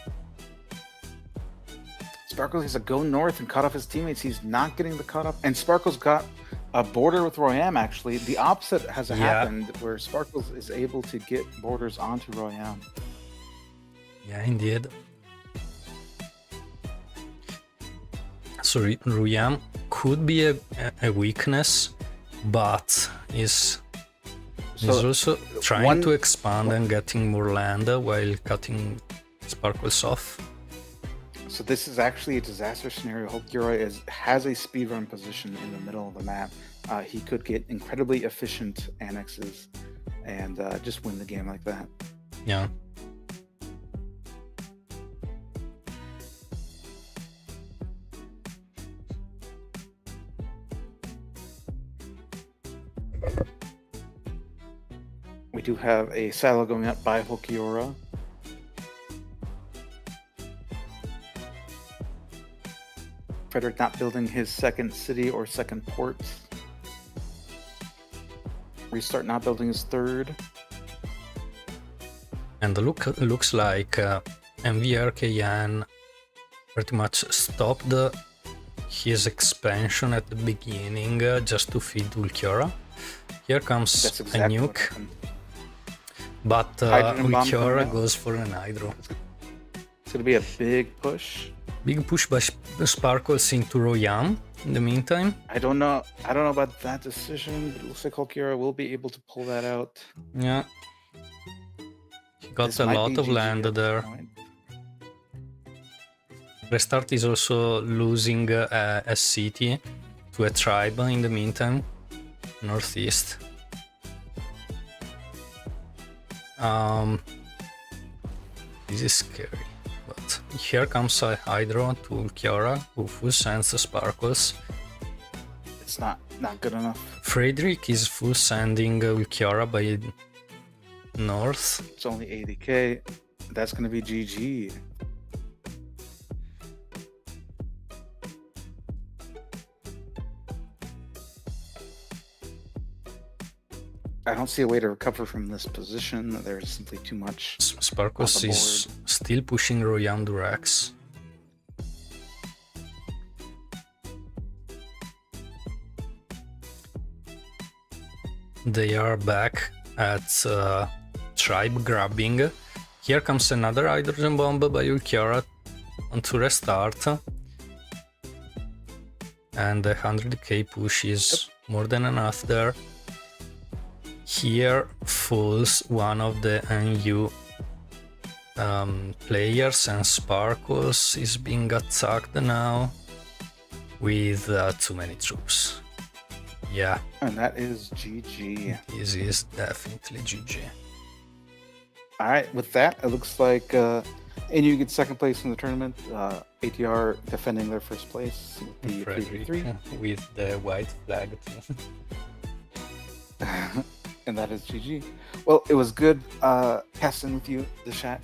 Sparkles has to go north and cut off his teammates. He's not getting the cut off. And Sparkles got a border with Royam, actually. The opposite has happened, where Sparkles is able to get borders onto Royam. Yeah, indeed. So Royam could be a weakness, but he's also trying to expand and getting more land while cutting Sparkles off. So this is actually a disaster scenario. Hulkura has a speedrun position in the middle of the map. He could get incredibly efficient annexes and just win the game like that. Yeah. We do have a silo going up by Hulkura. Frederick not building his second city or second port. Restart not building his third. And looks like MVRKN pretty much stopped his expansion at the beginning just to feed Hulkura. Here comes a nuke. But Hulkura goes for an hydro. It's going to be a big push. Big push by Sparkles into Royam in the meantime. I don't know about that decision, but it looks like Hulkura will be able to pull that out. Yeah. He got a lot of land there. Restart is also losing a city to a tribe in the meantime. Northeast. This is scary. But here comes a Hydro to Hulkura, who full sends the Sparkles. It's not good enough. Frederick is full sending Hulkura by north. It's only 80k. That's going to be GG. I don't see a way to recover from this position. There's simply too much. Sparkles is still pushing Royam Durax. they are back at tribe grabbing. Here comes another hydrogen bomb by Ulquiorra onto restart. And the 100k push is more than enough there. Here falls one of the NU players, and Sparkles is being attacked now with too many troops. Yeah. And that is GG. This is definitely GG. All right, with that, it looks like NU gets second place in the tournament. ATR defending their first place with the 3-3. With the white flag too. And that is GG. Well, it was good casting with you, the Shack.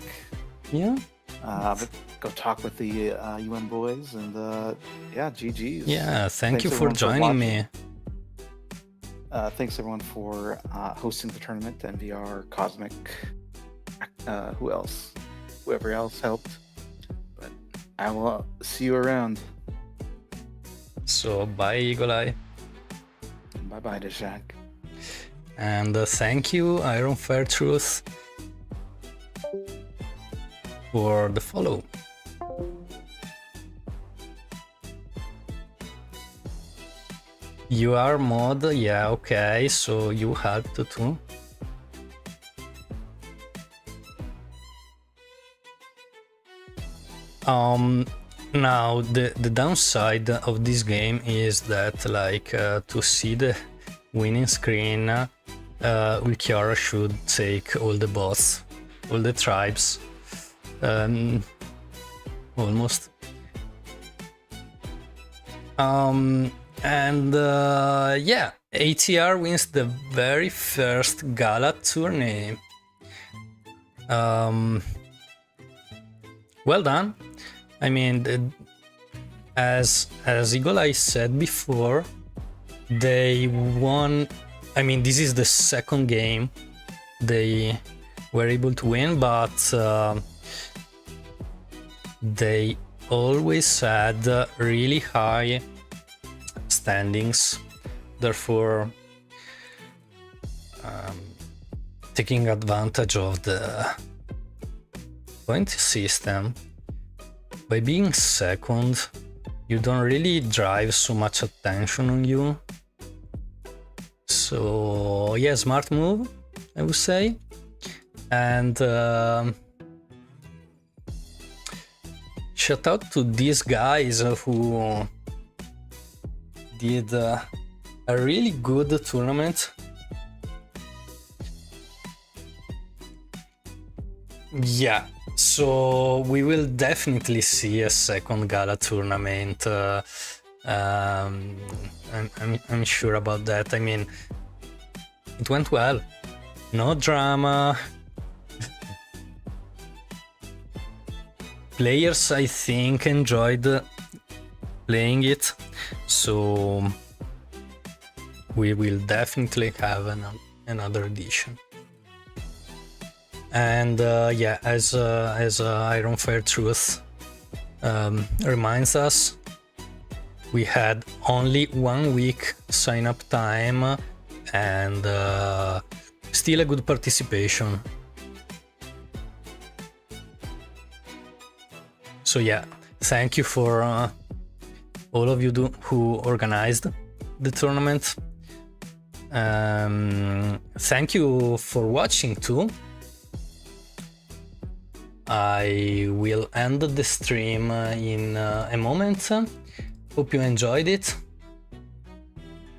Yeah. But go talk with the UN boys, and yeah, GG's. Yeah, thanks you for joining me. Thanks everyone for hosting the tournament, NVR, Cosmic, who else? Whoever else helped. But I will see you around. So bye, Eagle Eye. Bye-bye, Deshak. And thank you, Iron Fair Truth, for the follow. You are mod, yeah, okay, so you helped too. Now the downside of this game is that, like, to see the winning screen, Ulquiorra should take all the bots, all the tribes, almost. And yeah, ATR wins the very first Gala Tournament. Well done. I mean, as Eagle Eye said before, they won. I mean, this is the second game they were able to win, but they always had really high standings. Therefore, taking advantage of the point system, by being second, you don't really drive so much attention on you. So yeah, smart move, I would say. And shout out to these guys who did a really good tournament. Yeah, so we will definitely see a second Gala Tournament. I'm sure about that. I mean, it went well. No drama. Players, I think, enjoyed playing it. So we will definitely have another edition. And yeah, as Iron Fair Truth reminds us, we had only 1 week sign up time, and still a good participation. So yeah, thank you for all of you who organized the tournament. Thank you for watching too. I will end the stream in a moment. Hope you enjoyed it.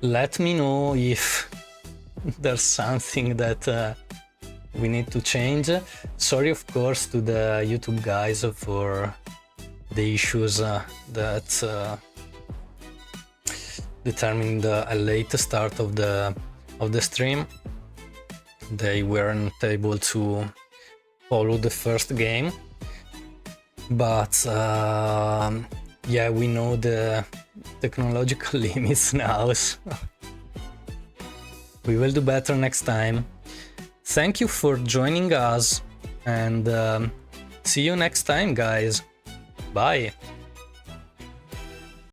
Let me know if there's something that we need to change. Sorry, of course, to the YouTube guys for the issues that determined a late start of the stream. They weren't able to follow the first game, but yeah, we know the technological limits now, so we will do better next time. Thank you for joining us, and see you next time, guys. Bye.